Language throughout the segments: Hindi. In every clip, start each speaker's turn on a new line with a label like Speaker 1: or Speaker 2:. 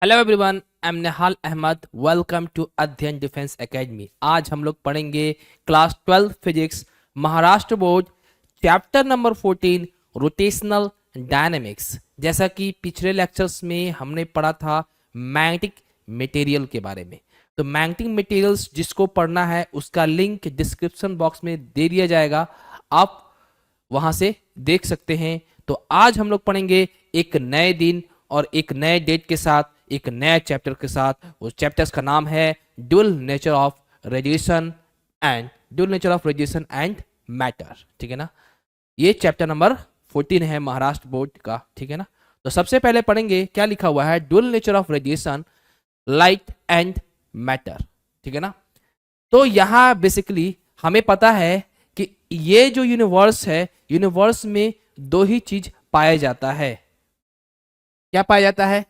Speaker 1: Hello everyone, I am Nihal Ahmad. Welcome to Adhyayan defence academy. आज हम लोग पढ़ेंगे class 12 physics Maharashtra board chapter number 14 rotational dynamics. जैसा कि पिछले लेक्चर्स में हमने पढ़ा था मैग्नेटिक मटेरियल के बारे में, तो मैग्नेटिक मटेरियल्स जिसको पढ़ना है उसका लिंक डिस्क्रिप्शन बॉक्स में दे दिया जाएगा, आप वहां से देख सकते हैं। तो आज हम लोग पढ़ेंगे एक नए दिन और एक नए डेट के साथ, एक नए चैप्टर के साथ। उस चैप्टर्स का नाम है dual nature of radiation and matter. ठीक है ना, ये चैप्टर नंबर 14 है महाराष्ट्र बोर्ड का। ठीक है ना, तो सबसे पहले पढ़ेंगे क्या लिखा हुआ है, dual nature of radiation, light and matter. ठीक है ना, तो यहां बेसिकली हमें पता है कि ये जो यूनिवर्स है, यूनिवर्स में दो ही चीज पाया जाता है। क्या पाया जाता है?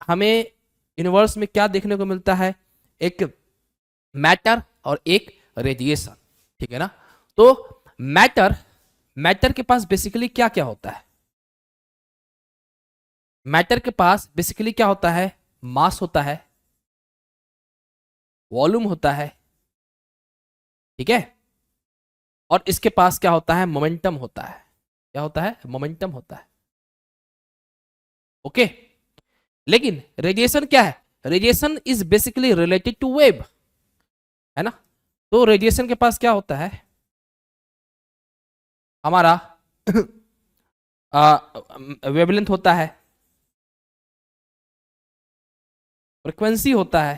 Speaker 1: हमें यूनिवर्स में क्या देखने को मिलता है? एक मैटर और एक रेडिएशन। ठीक है ना, तो मैटर के पास बेसिकली क्या क्या होता है? मैटर के पास बेसिकली क्या होता है? मास होता है, वॉल्यूम होता है, ठीक है, और इसके पास क्या होता है? मोमेंटम होता है। क्या होता है? मोमेंटम होता है। ओके, लेकिन रेडिएशन क्या है? Radiation is basically related to wave, है ना। तो रेडिएशन के पास क्या होता है? हमारा वेवलेंथ होता है, फ्रिक्वेंसी होता है,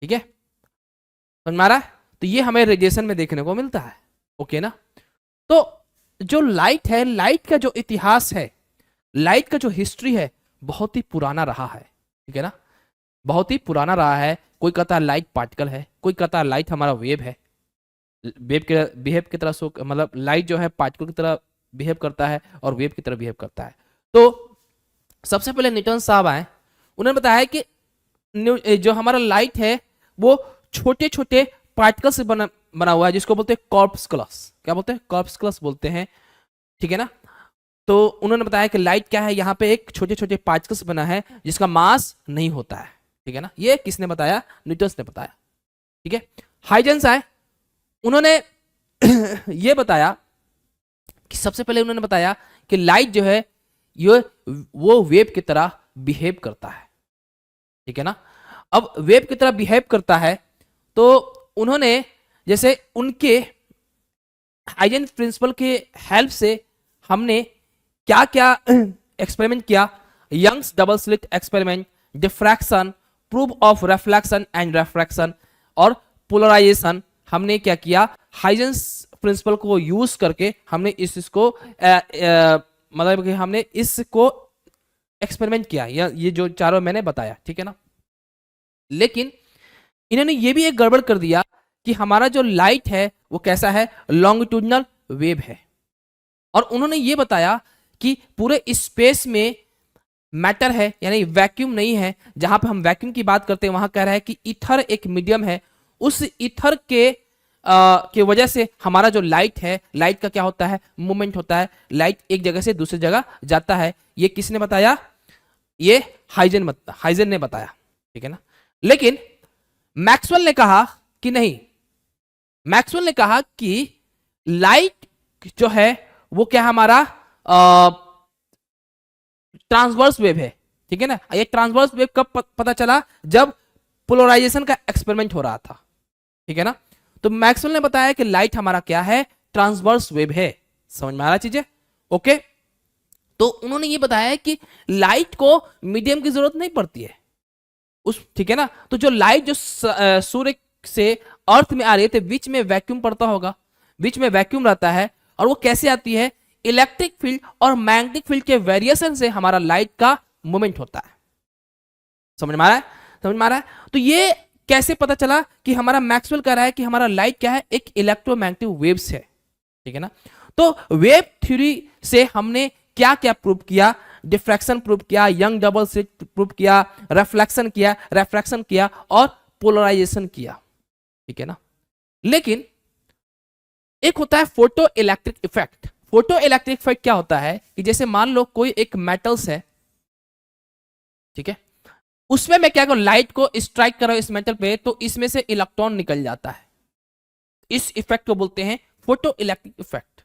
Speaker 1: ठीक है, समझ में आ रहा है? तो ये हमें रेडिएशन में देखने को मिलता है। ओके ना, तो जो लाइट है, लाइट का जो इतिहास है, लाइट का जो हिस्ट्री है, बहुत ही पुराना रहा है। ठीक है ना, बहुत ही पुराना रहा है। कोई कहता है लाइट पार्टिकल है, कोई कहता है लाइट हमारा वेव है। वेव के बिहेव की तरह सो मतलब लाइट जो है पार्टिकल की तरह बिहेव करता है और वेव की तरह बिहेव करता है। तो सबसे पहले न्यूटन साहब आए, उन्होंने बताया कि जो हमारा लाइट है वो छोटे छोटे पार्टिकल से बना हुआ है, जिसको बोलते हैं कॉर्पस्कुलस। क्या बोलते हैं? कॉर्पस्कुलस बोलते हैं। ठीक है ना, तो उन्होंने बताया कि लाइट क्या है, यहाँ पे एक छोटे छोटे पार्टिकल्स बना है जिसका मास नहीं होता है। ठीक है ना, ये किसने बताया? न्यूटन ने बताया। ठीक है, हाइजेंस आए, उन्होंने ये बताया कि सबसे पहले उन्होंने बताया कि लाइट जो है ये वो वेव की तरह बिहेव करता है। ठीक है ना, अब वेव की तरह बिहेव करता है तो उन्होंने जैसे उनके हाइजेंस प्रिंसिपल के हेल्प से हमने क्या क्या एक्सपेरिमेंट किया? Young's double slit experiment, diffraction, proof of reflection and refraction और पोलराइजेशन। हमने क्या किया? हाइजेंस प्रिंसिपल को यूज करके हमने इसको मतलब कि हमने इसको एक्सपेरिमेंट किया। ये जो चारों मैंने बताया, ठीक है ना। लेकिन इन्होंने ये भी एक गड़बड़ कर दिया कि हमारा जो लाइट है वो कैसा है? लॉन्गिट्यूडनल वेव है। और उन्होंने ये बताया कि पूरे स्पेस में मैटर है, यानी वैक्यूम नहीं है। जहां पे हम वैक्यूम की बात करते हैं वहां कह रहा है कि ईथर एक मीडियम है। उस ईथर के वजह से हमारा जो लाइट है, लाइट का क्या होता है? मूवमेंट होता है। लाइट एक जगह से दूसरी जगह जाता है। ये किसने बताया? ये हाइजन ने बताया। ठीक है ना, लेकिन मैक्सवेल ने कहा कि नहीं, मैक्सवेल ने कहा कि लाइट जो है वो क्या हमारा ट्रांसवर्स वेव है। ठीक है ना, ये ट्रांसवर्स वेव कब पता चला? जब पोलराइजेशन का एक्सपेरिमेंट हो रहा था। ठीक है ना, तो मैक्सवेल ने बताया कि लाइट हमारा क्या है? ट्रांसवर्स वेव है। समझ में आ रहा चीजें? ओके, तो उन्होंने ये बताया कि लाइट को मीडियम की जरूरत नहीं पड़ती है उस, ठीक है ना। तो जो लाइट जो सूर्य से अर्थ में आ रही है तो बीच में वैक्यूम पड़ता होगा, बीच में वैक्यूम रहता है। और वो कैसे आती है? इलेक्ट्रिक फील्ड और मैग्नेटिक फील्ड के वेरिएशन से हमारा लाइट का मूवमेंट होता है। समझ में आ रहा है? समझ में आ रहा है? तो ये कैसे पता चला कि हमारा मैक्सवेल कह रहा है कि हमारा लाइट क्या है? एक इलेक्ट्रोमैग्नेटिक वेव्स है। ठीक है ना, तो वेव थ्योरी से हमने क्या क्या प्रूव किया? डिफ्रैक्शन प्रूव किया, यंग डबल स्लिट प्रूव किया, रिफ्लेक्शन किया, रिफ्रैक्शन किया और पोलराइजेशन किया। ठीक है ना, लेकिन एक होता है photo electric effect. Photo electric effect क्या होता है कि जैसे मान लो कोई एक मेटल्स है, ठीक है। उसमें मैं क्या करूं, लाइट को स्ट्राइक कर रहा हूं इस मेटल पे, तो इसमें से इलेक्ट्रॉन निकल जाता है। इस इफेक्ट को बोलते हैं फोटो इलेक्ट्रिक इफेक्ट।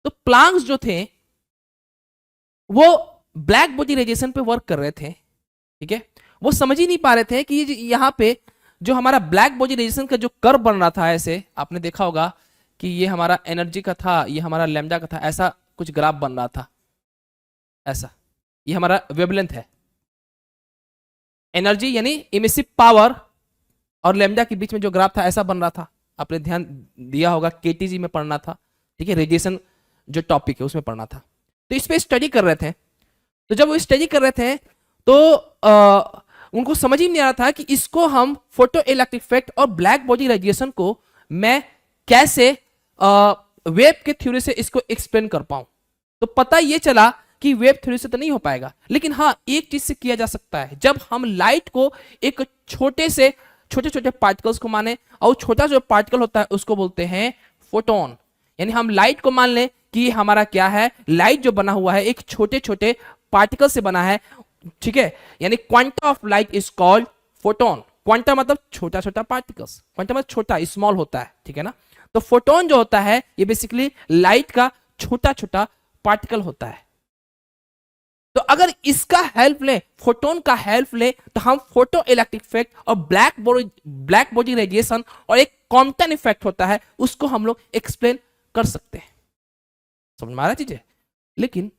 Speaker 1: तो प्लांक्स जो थे वो ब्लैक बॉडी रेडिएशन पे वर्क कर रहे थे, ठीक है। वो समझ ही नहीं पा रहे थे कि यहाँ पे जो हमारा ब्लैक बॉडी रेडिएशन का जो कर्व बन रहा था, ऐसे आपने देखा होगा कि ये हमारा एनर्जी का था, ये हमारा लैम्डा का था, ऐसा कुछ ग्राफ बन रहा था, ऐसा। ये हमारा वेवलेंथ है, एनर्जी यानी इमिसिव पावर और लैम्डा के बीच में जो ग्राफ था ऐसा बन रहा था। आपने ध्यान दिया होगा, केटीजी में पढ़ना था, ठीक है, रेडिएशन जो टॉपिक है उसमें पढ़ना था। तो इस पे स्टडी कर रहे थे। तो जब वो स्टडी कर रहे थे तो उनको समझ ही नहीं आ रहा था कि इसको हम फोटो इलेक्ट्रिक इफेक्ट और ब्लैक बॉडी रेडिएशन को मैं कैसे वेव के थ्योरी से इसको एक्सप्लेन कर पाऊं। तो पता ये चला कि वेव थ्योरी से तो नहीं हो पाएगा, लेकिन हाँ एक चीज से किया जा सकता है। जब हम लाइट को एक छोटे छोटे पार्टिकल्स को माने, और छोटा जो पार्टिकल होता है उसको बोलते हैं फोटोन। यानी हम लाइट को मान लें कि हमारा क्या है, लाइट जो बना हुआ है एक छोटे छोटे पार्टिकल से बना है, ठीक है। यानी quantum of light is called photon. Quantum मतलब छोटा छोटा पार्टिकल्स, क्वांटम मतलब छोटा, स्मॉल होता है, ठीक है ना। तो फोटोन जो होता है ये बेसिकली लाइट का छोटा छोटा पार्टिकल होता है। तो अगर इसका हेल्प लें, फोटोन का हेल्प लें, तो हम फोटो इलेक्ट्रिक इफेक्ट और ब्लैक बॉडी रेडिएशन और एक कॉम्पटन इफेक्ट होता है उसको हम लोग एक्सप्लेन कर सकते हैं। समझ में आ रहा है चीजें। लेकिन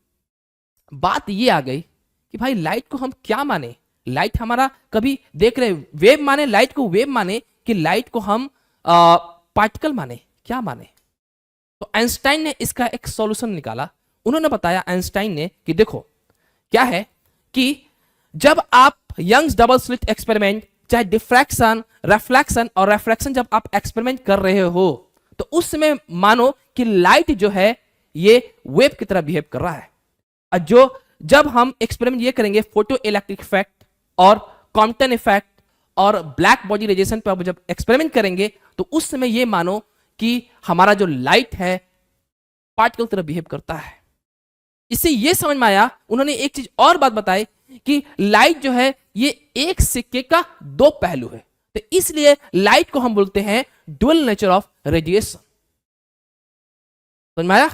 Speaker 1: बात ये आ गई कि भाई लाइट को हम क्या माने। लाइट हमारा कभी देख रहे वेव माने, लाइट को वेव माने कि लाइट को हम पार्टिकल माने, क्या माने। तो आइंस्टाइन ने इसका एक सॉल्यूशन निकाला। उन्होंने बताया, आइंस्टाइन ने, कि देखो क्या है कि जब आप यंग्स डबल स्लिट एक्सपेरिमेंट, चाहे डिफ्रैक्शन, रिफ्लेक्शन और रिफ्रैक्शन जब आप एक्सपेरिमेंट कर रहे हो, तो उस समय मानो कि लाइट जो है ये वेव की तरह बिहेव कर रहा है। और जब हम एक्सपेरिमेंट ये करेंगे फोटो इलेक्ट्रिक इफेक्ट और कॉम्पटन इफेक्ट और ब्लैक बॉडी रेडिएशन पर जब एक्सपेरिमेंट करेंगे, तो उस समय ये मानो कि हमारा जो लाइट है पार्टिकल की तरह बिहेव करता है। इससे ये समझ में आया, उन्होंने एक चीज और बात बताई कि लाइट जो है ये एक सिक्के का दो पहलू है। तो इसलिए लाइट को हम बोलते हैं डुअल नेचर ऑफ रेडिएशन। समझ में आया,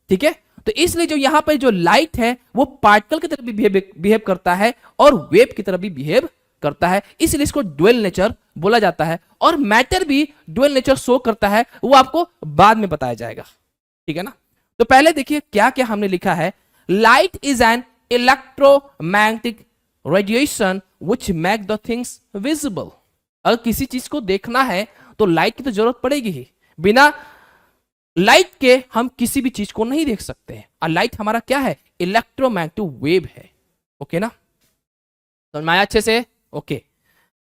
Speaker 1: ठीक है। तो इसलिए जो यहां पर जो लाइट है वो पार्टिकल की तरह भी बिहेव करता है और वेव की तरह भी बिहेव करता है, इसलिए इसको डुअल नेचर बोला जाता है। और मैटर भी डुअल नेचर शो करता है, वो आपको बाद में बताया जाएगा, ठीक है ना। तो पहले देखिए क्या क्या हमने लिखा है। Light is an electromagnetic radiation which make the things visible. अगर किसी चीज को देखना है तो लाइट की तो जरूरत पड़ेगी ही, बिना लाइट के हम किसी भी चीज को नहीं देख सकते हैं। और लाइट हमारा क्या है, इलेक्ट्रोमैग्नेटिक वेव है, ओके ना। समझ में आया अच्छे से, ओके।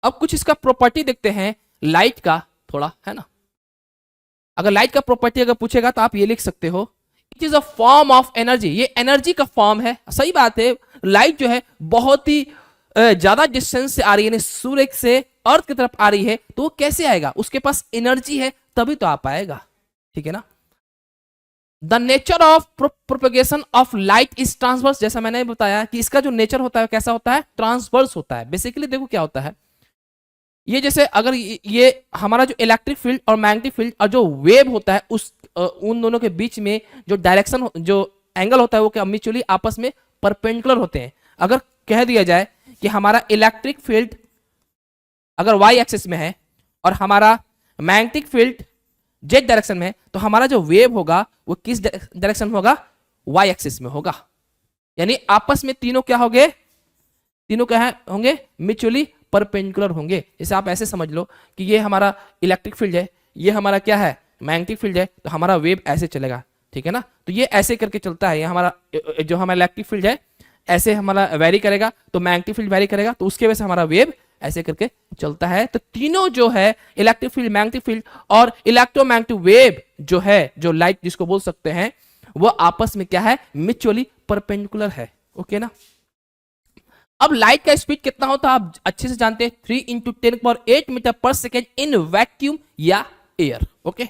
Speaker 1: अब कुछ इसका प्रॉपर्टी देखते हैं लाइट का थोड़ा, है ना। अगर लाइट का प्रॉपर्टी अगर पूछेगा तो आप ये लिख सकते हो, it is a form of energy. ये एनर्जी का फॉर्म है, सही बात है। लाइट जो है बहुत ही ज्यादा डिस्टेंस से आ रही है, सूर्य से अर्थ की तरफ आ रही है, तो वो कैसे आएगा, उसके पास एनर्जी है तभी तो आ पाएगा, ठीक है ना। The nature of propagation of light is transverse. जैसा मैंने बताया कि इसका जो नेचर होता है कैसा होता है, ट्रांसवर्स होता है। बेसिकली देखो क्या होता है, ये जैसे अगर ये हमारा जो इलेक्ट्रिक फील्ड और मैग्नेटिक फील्ड और जो वेव होता है उस उन दोनों के बीच में जो डायरेक्शन, जो एंगल होता है वो क्या म्यूचुअली आपस में परपेंडिकुलर होते हैं। अगर कह दिया जाए कि हमारा इलेक्ट्रिक फील्ड अगर वाई एक्सिस में है और हमारा मैग्नेटिक फील्ड जेड डायरेक्शन में है, तो हमारा जो वेव होगा वो किस डायरेक्शन में होगा, वाई एक्सिस में होगा। यानी आपस में तीनों क्या होंगे, तीनों क्या होंगे, म्यूचुअली परपेंडिकुलर होंगे। जैसे आप ऐसे समझ लो कि ये हमारा इलेक्ट्रिक फील्ड है, ये हमारा क्या है, मैग्नेटिक फील्ड है, तो हमारा वेव ऐसे चलेगा, ठीक है ना। तो ये ऐसे करके चलता है, ये हमारा जो हमारा इलेक्ट्रिक फील्ड है ऐसे हमारा वेरी करेगा, तो मैग्नेटिक फील्ड वेरी करेगा, तो उसके वजह से हमारा वेव ऐसे करके चलता है। तो तीनों जो है इलेक्ट्रिक फील्ड, मैग्नेटिक फील्ड और इलेक्ट्रोमैग्नेटिक वेव जो है, जो लाइट जिसको बोल सकते हैं, वो आपस में क्या है, म्यूचुअली परपेंडिकुलर है, ओके ना। अब लाइट का स्पीड कितना होता है आप अच्छे से जानते हैं, 3 × 10⁸ metre per second in vacuum या एयर, ओके।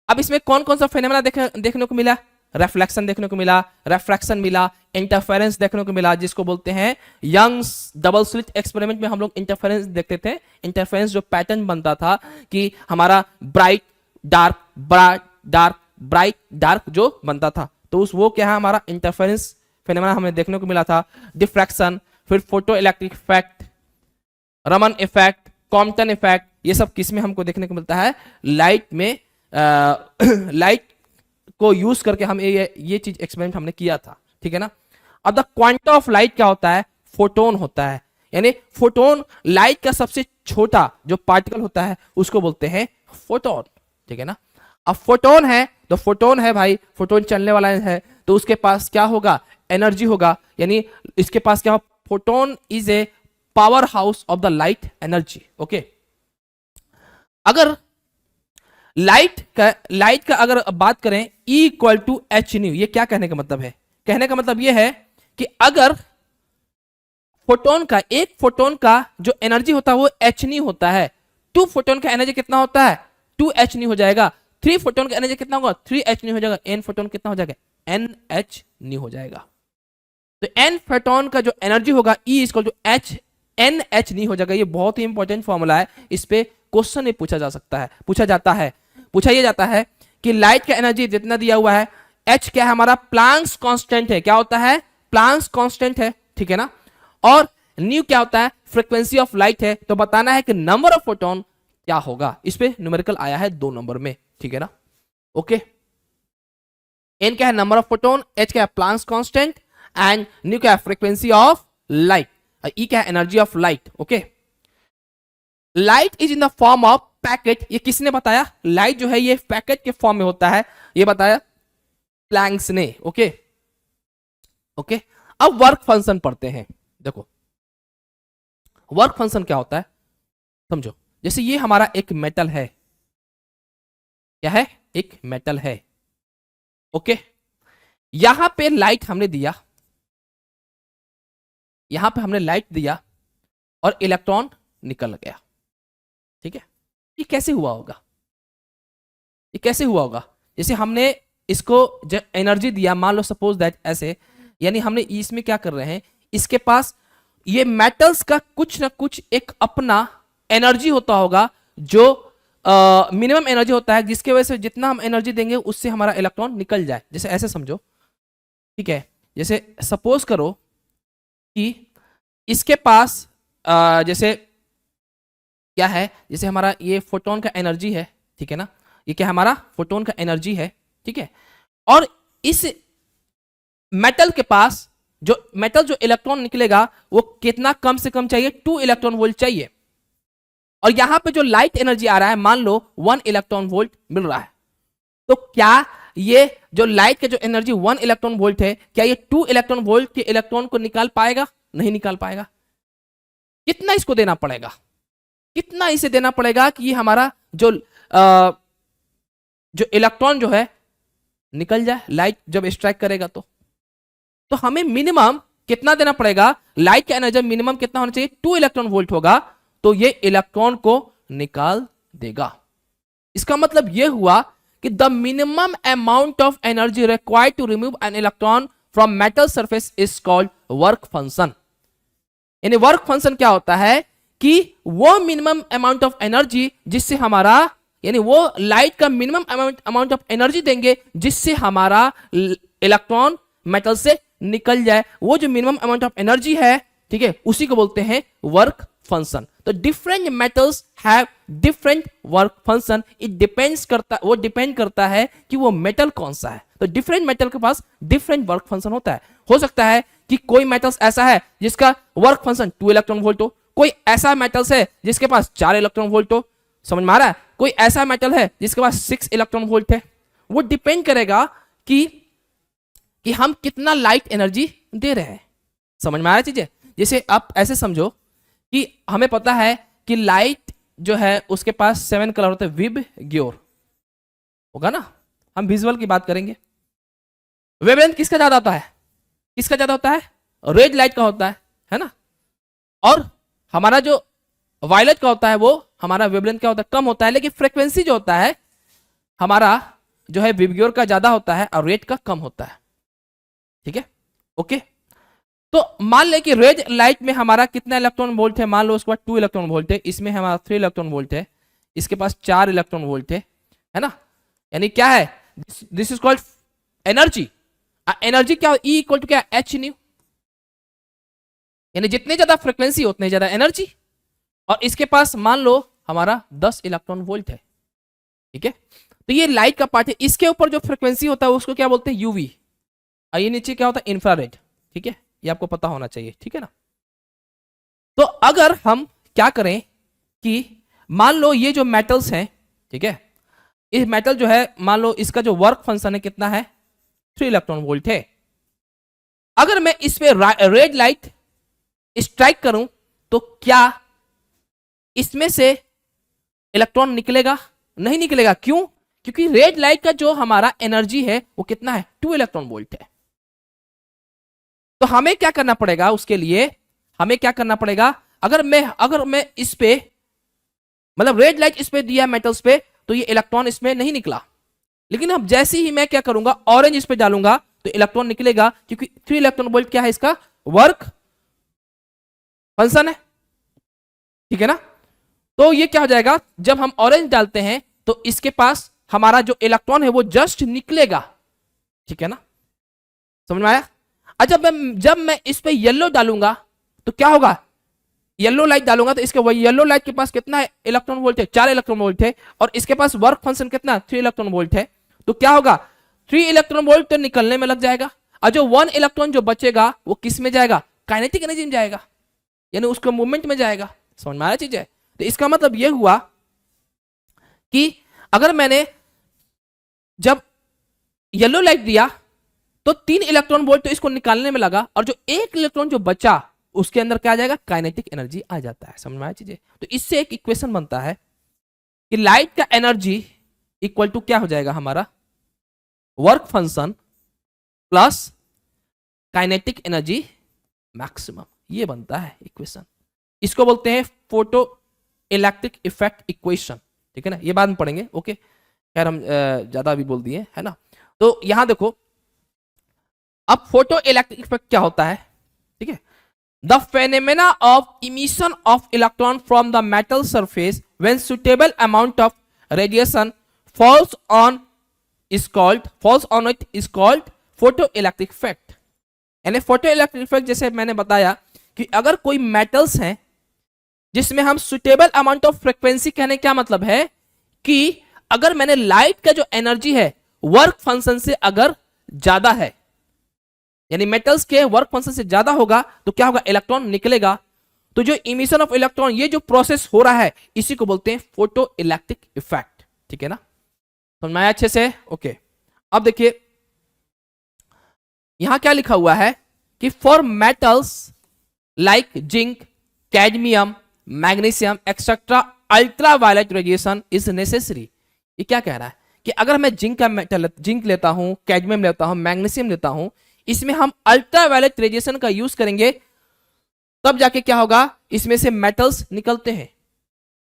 Speaker 1: अब इसमें कौन कौन सा फेनोमेना देखने को मिला, रेफ्लेक्शन देखने को मिला, रेफ्रैक्शन मिला, इंटरफेरेंस देखने को मिला, जिसको बोलते हैं यंग्स डबल स्लिट एक्सपेरिमेंट में हम लोग इंटरफेरेंस देखते थे। इंटरफेरेंस जो पैटर्न बनता था कि हमारा bright dark bright dark bright dark जो बनता था, तो उस वो क्या है हमारा इंटरफेरेंस फिनोमेना हमें देखने को मिला था। डिफ्रैक्शन, फिर photo electric effect, Raman effect, Compton effect, ये सब किस में हमको देखने को मिलता है, लाइट में। लाइट को यूज करके हम ये चीज एक्सपेरिमेंट हमने किया था, ठीक है ना। अब द क्वांटम ऑफ लाइट क्या होता है, फोटोन होता है, यानी फोटोन लाइट का सबसे छोटा जो पार्टिकल होता है उसको बोलते हैं फोटोन, ठीक है ना। अब फोटोन है तो फोटोन है भाई, फोटोन चलने वाला है, तो उसके पास क्या होगा, एनर्जी होगा, यानी इसके पास क्या, photon is a power house of the light energy. Okay, अगर लाइट का अगर बात करें E equal to h nu, ये क्या कहने का मतलब है, कहने का मतलब ये है कि अगर एक फोटोन का जो एनर्जी होता है वो एच न्यू होता है, 2 फोटोन का एनर्जी कितना होता है, 2 एच न्यू हो जाएगा। 3 फोटोन का एनर्जी कितना होगा, 3 एच न्यू हो जाएगा। n फोटोन कितना हो जाएगा, n एच न्यू हो जाएगा। तो n फोटोन का जो एनर्जी होगा E equal to h n h nu हो जाएगा। ये बहुत ही इंपॉर्टेंट फॉर्मूला है, इस पे क्वेश्चन नहीं पूछा जाता है कि लाइट का एनर्जी जितना दिया हुआ है, h क्या है हमारा, प्लांक्स कांस्टेंट है, क्या होता है, प्लांक्स कांस्टेंट है, ठीक है ना। और न्यू क्या होता है, फ्रीक्वेंसी ऑफ लाइट है, तो बताना है कि नंबर ऑफ फोटोन क्या होगा। इस पे न्यूमेरिकल आया है 2 नंबर में, ठीक है ना। ओके, n क्या है नंबर ऑफ फोटोन, h क्या है प्लांक्स कांस्टेंट, एंड न्यू क्या है फ्रीक्वेंसी ऑफ लाइट, E क्या है energy of light. Okay, light is in the form of packet, ये किसने बताया, लाइट जो है ये पैकेट के फॉर्म में होता है, ये बताया प्लैंक्स ने। ओके, अब वर्क फंक्शन पढ़ते हैं। देखो वर्क फंक्शन क्या होता है समझो, जैसे ये हमारा एक मेटल है, क्या है, एक मेटल है। ओके, यहां पे लाइट हमने दिया, यहां पे हमने लाइट दिया और इलेक्ट्रॉन निकल गया, ठीक है। ये कैसे हुआ होगा, जैसे हमने इसको जब एनर्जी दिया, मान लो सपोज दैट ऐसे, यानी हमने इसमें क्या कर रहे हैं, इसके पास ये मेटल्स का कुछ ना कुछ एक अपना एनर्जी होता होगा, जो मिनिमम एनर्जी होता है, जिसके वजह से जितना हम एनर्जी देंगे उससे हमारा इलेक्ट्रॉन निकल जाए। जैसे ऐसे समझो, ठीक है, जैसे सपोज करो कि इसके पास जैसे क्या है, जैसे हमारा ये फोटोन का एनर्जी है, ठीक है ना, ये क्या हमारा फोटोन का एनर्जी है, ठीक है। और इस मेटल के पास जो इलेक्ट्रॉन निकलेगा वो कितना कम से कम चाहिए, 2 इलेक्ट्रॉन वोल्ट चाहिए। और यहां पे जो लाइट एनर्जी आ रहा है, मान लो 1 इलेक्ट्रॉन वोल्ट मिल रहा है, तो क्या ये जो लाइट का जो एनर्जी 1 इलेक्ट्रॉन वोल्ट है, क्या ये 2 इलेक्ट्रॉन वोल्ट के इलेक्ट्रॉन को निकाल पाएगा, नहीं निकाल पाएगा। कितना इसको देना पड़ेगा, कितना इसे देना पड़ेगा कि ये हमारा जो इलेक्ट्रॉन जो है निकल जाए, लाइट जब स्ट्राइक करेगा तो हमें मिनिमम कितना देना पड़ेगा, लाइट का एनर्जी मिनिमम कितना होना चाहिए, 2 इलेक्ट्रॉन वोल्ट होगा, तो ये इलेक्ट्रॉन को निकाल देगा। इसका मतलब यह हुआ कि the minimum amount of energy required to remove an electron from metal surface is called work function. यानी वर्क फंक्शन क्या होता है कि वो मिनिमम अमाउंट ऑफ एनर्जी जिससे हमारा, यानी वो लाइट का मिनिमम अमाउंट ऑफ एनर्जी देंगे जिससे हमारा इलेक्ट्रॉन मेटल से निकल जाए, वो जो मिनिमम अमाउंट ऑफ एनर्जी है, ठीक है, उसी को बोलते हैं वर्क फंक्शन। तो different metals have different work function, वो डिपेंड करता है कि वो मेटल कौन सा है। तो डिफरेंट मेटल के पास डिफरेंट वर्क फंक्शन होता है। हो सकता है कि कोई मेटल्स ऐसा है जिसका वर्क फंक्शन 2 इलेक्ट्रॉन वोल्ट हो, कोई ऐसा मेटल्स है जिसके पास 4 इलेक्ट्रॉन वोल्ट हो, समझ में आ रहा है, कोई ऐसा मेटल है जिसके पास 6 इलेक्ट्रॉन वोल्ट है। वो डिपेंड करेगा कि हम कितना लाइट एनर्जी दे रहे हैं, समझ में आ रहा है चीजें। जैसे आप ऐसे समझो कि हमें पता है कि लाइट जो है उसके पास 7 कलर होते हैं, विब ग्योर होगा ना, हम विजुअल की बात करेंगे। वेवलेंथ किसका ज्यादा होता है, रेड लाइट का होता है ना। और हमारा जो वायलेट का होता है वो हमारा वेवलेंथ क्या होता है, कम होता है, लेकिन फ्रीक्वेंसी जो होता है हमारा जो है विबग्योर का ज्यादा होता है और रेड का कम होता है, ठीक है, ओके। तो मान ले कि रेड लाइट में हमारा कितना इलेक्ट्रॉन वोल्ट है, मान लो उसके बाद 2 इलेक्ट्रॉन वोल्ट है, इसमें हमारा 3 इलेक्ट्रॉन वोल्ट है, इसके पास 4 इलेक्ट्रॉन वोल्ट है ना, यानी क्या है, this is called energy. Energy क्या, E इक्वल टू क्या, एच न्यू, यानी जितने ज्यादा फ्रिक्वेंसी उतने ज्यादा एनर्जी। और इसके पास मान लो हमारा 10 इलेक्ट्रॉन वोल्ट है, ठीक है। तो ये लाइट का पार्ट है, इसके ऊपर जो फ्रिक्वेंसी होता है उसको क्या बोलते हैं, यूवी, और ये नीचे क्या होता है, इंफ्रारेड, ठीक है, ये आपको पता होना चाहिए, ठीक है ना। तो अगर हम क्या करें कि मान लो ये जो मेटल्स हैं, ठीक है, इस मेटल जो है मान लो इसका जो वर्क फंक्शन है कितना है, 3 इलेक्ट्रॉन वोल्ट है। अगर मैं इस पे रेड लाइट स्ट्राइक करूं तो क्या इसमें से इलेक्ट्रॉन निकलेगा, नहीं निकलेगा, क्यों, क्योंकि रेड लाइट का जो हमारा एनर्जी है वो कितना है, 2 इलेक्ट्रॉन वोल्ट है। तो हमें क्या करना पड़ेगा, उसके लिए हमें क्या करना पड़ेगा, अगर मैं इस पे मतलब रेड लाइट इस पे दिया मेटल्स पे तो ये इलेक्ट्रॉन इसमें नहीं निकला, लेकिन अब जैसे ही मैं क्या करूंगा, ऑरेंज इस पे डालूंगा तो इलेक्ट्रॉन निकलेगा, क्योंकि 3 इलेक्ट्रॉन वोल्ट क्या है, इसका वर्क फंक्शन है, ठीक है ना। तो ये क्या हो जाएगा, जब हम ऑरेंज डालते हैं तो इसके पास हमारा जो इलेक्ट्रॉन है वो जस्ट निकलेगा, ठीक है ना, समझ में आया। अच्छा जब मैं इस पे येलो डालूंगा तो क्या होगा, येलो लाइट डालूंगा तो इसके वही येलो लाइट के पास कितना है, इलेक्ट्रॉन वोल्ट है, 4 इलेक्ट्रॉन वोल्ट है, और इसके पास वर्क फंक्शन कितना, 3 इलेक्ट्रॉन वोल्ट है। तो क्या होगा, 3 इलेक्ट्रॉन वोल्ट तो निकलने में लग जाएगा, और जो 1 इलेक्ट्रॉन जो बचेगा वो किस में जाएगा, काइनेटिक एनर्जी में जाएगा, यानी उसके मूवमेंट में जाएगा। समझ में आ रहा चीज है। तो इसका मतलब यह हुआ कि अगर मैंने जब येलो लाइट दिया तो 3 इलेक्ट्रॉन वोल्ट तो इसको निकालने में लगा, और जो 1 इलेक्ट्रॉन जो बचा उसके अंदर क्या आ जाएगा, काइनेटिक एनर्जी आ जाता है। समझ में आया चीजें। तो इससे एक इक्वेशन बनता है कि लाइट का एनर्जी इक्वल टू क्या हो जाएगा, हमारा work function plus kinetic energy maximum, ये बनता है इक्वेशन। इसको बोलते हैं फोटो इलेक्ट्रिक इफेक्ट इक्वेशन, ठीक है ना, ये बाद में पढ़ेंगे, ओके। खैर हम ज्यादा भी बोल दिए, है ना। तो यहां देखो, अब फोटो इलेक्ट्रिक इफेक्ट क्या होता है, ठीक है, the phenomena of emission of electron from the metal surface when suitable amount of radiation falls on it is called photoelectric effect। यानी फोटोइलेक्ट्रिक इफेक्ट जैसे मैंने बताया कि अगर कोई मेटल्स हैं जिसमें हम सुटेबल अमाउंट ऑफ फ्रीक्वेंसी, कहने क्या मतलब है कि अगर मैंने लाइट का जो एनर्जी है वर्क फंक्शन से अगर ज्यादा है, यानी मेटल्स के वर्क फंक्शन से ज्यादा होगा तो क्या होगा, इलेक्ट्रॉन निकलेगा। तो जो इमिशन ऑफ इलेक्ट्रॉन, ये जो प्रोसेस हो रहा है इसी को बोलते हैं फोटो इलेक्ट्रिक इफेक्ट, ठीक है ना, समझ में आया अच्छे से, ओके। अब देखिए यहां क्या लिखा हुआ है कि for metals like zinc, cadmium, magnesium etcetera ultraviolet radiation is necessary. ये क्या कह रहा है कि अगर मैं जिंक लेता हूं, कैडमियम लेता हूं, मैग्नीशियम लेता हूं, इसमें हम अल्ट्रावायलेट रेडिएशन का यूज करेंगे तब जाके क्या होगा, इसमें से मेटल्स निकलते हैं।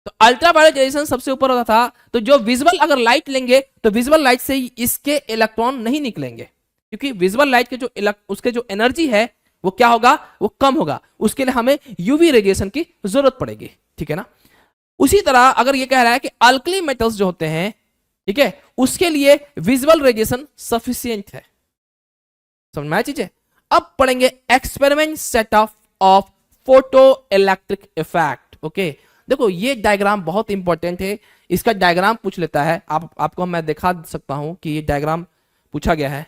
Speaker 1: तो अल्ट्रावायलेट रेडिएशन सबसे ऊपर होता था, तो जो विजुअल अगर लाइट लेंगे तो विजुअल लाइट से इसके इलेक्ट्रॉन नहीं निकलेंगे, क्योंकि विजुअल लाइट के जो उसके जो एनर्जी है वो क्या होगा, वो कम होगा। उसके लिए हमें यूवी रेडिएशन की जरूरत पड़ेगी, ठीक है ना। उसी तरह अगर ये कह रहा है कि अल्कली मेटल्स जो होते हैं, ठीक है, उसके लिए विजुअल रेडिएशन सफिशिएंट है। समझ में आया चीजें। अब पढ़ेंगे experiment setup of photo electric effect, okay. देखो ये डायग्राम बहुत इंपॉर्टेंट है, इसका डायग्राम पूछ लेता है, आपको मैं दिखा सकता हूं कि ये डायग्राम पूछा गया है।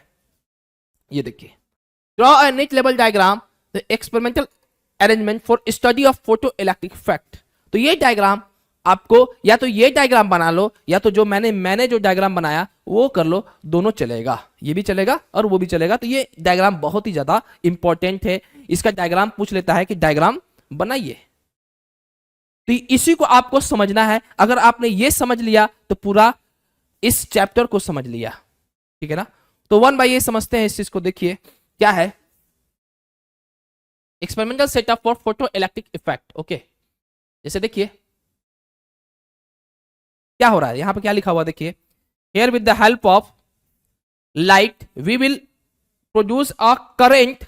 Speaker 1: ये देखिए, draw a neat level diagram the experimental arrangement for study of photo electric effect. तो ये डायग्राम आपको या तो ये डायग्राम बना लो या तो जो मैंने जो डायग्राम बनाया वो कर लो, दोनों चलेगा, ये भी चलेगा और वो भी चलेगा। तो ये डायग्राम बहुत ही ज्यादा इंपॉर्टेंट है, इसका डायग्राम पूछ लेता है कि डायग्राम बनाइए। तो इसी को आपको समझना है, अगर आपने ये समझ लिया तो पूरा इस चैप्टर को समझ लिया, ठीक है ना। तो 1 बाय ये समझते हैं इस चीज को। देखिए क्या है experimental setup for photo electric effect, okay. जैसे देखिए क्या हो रहा है, यहां पे क्या लिखा हुआ देखिए, here with the help of light we will produce a current,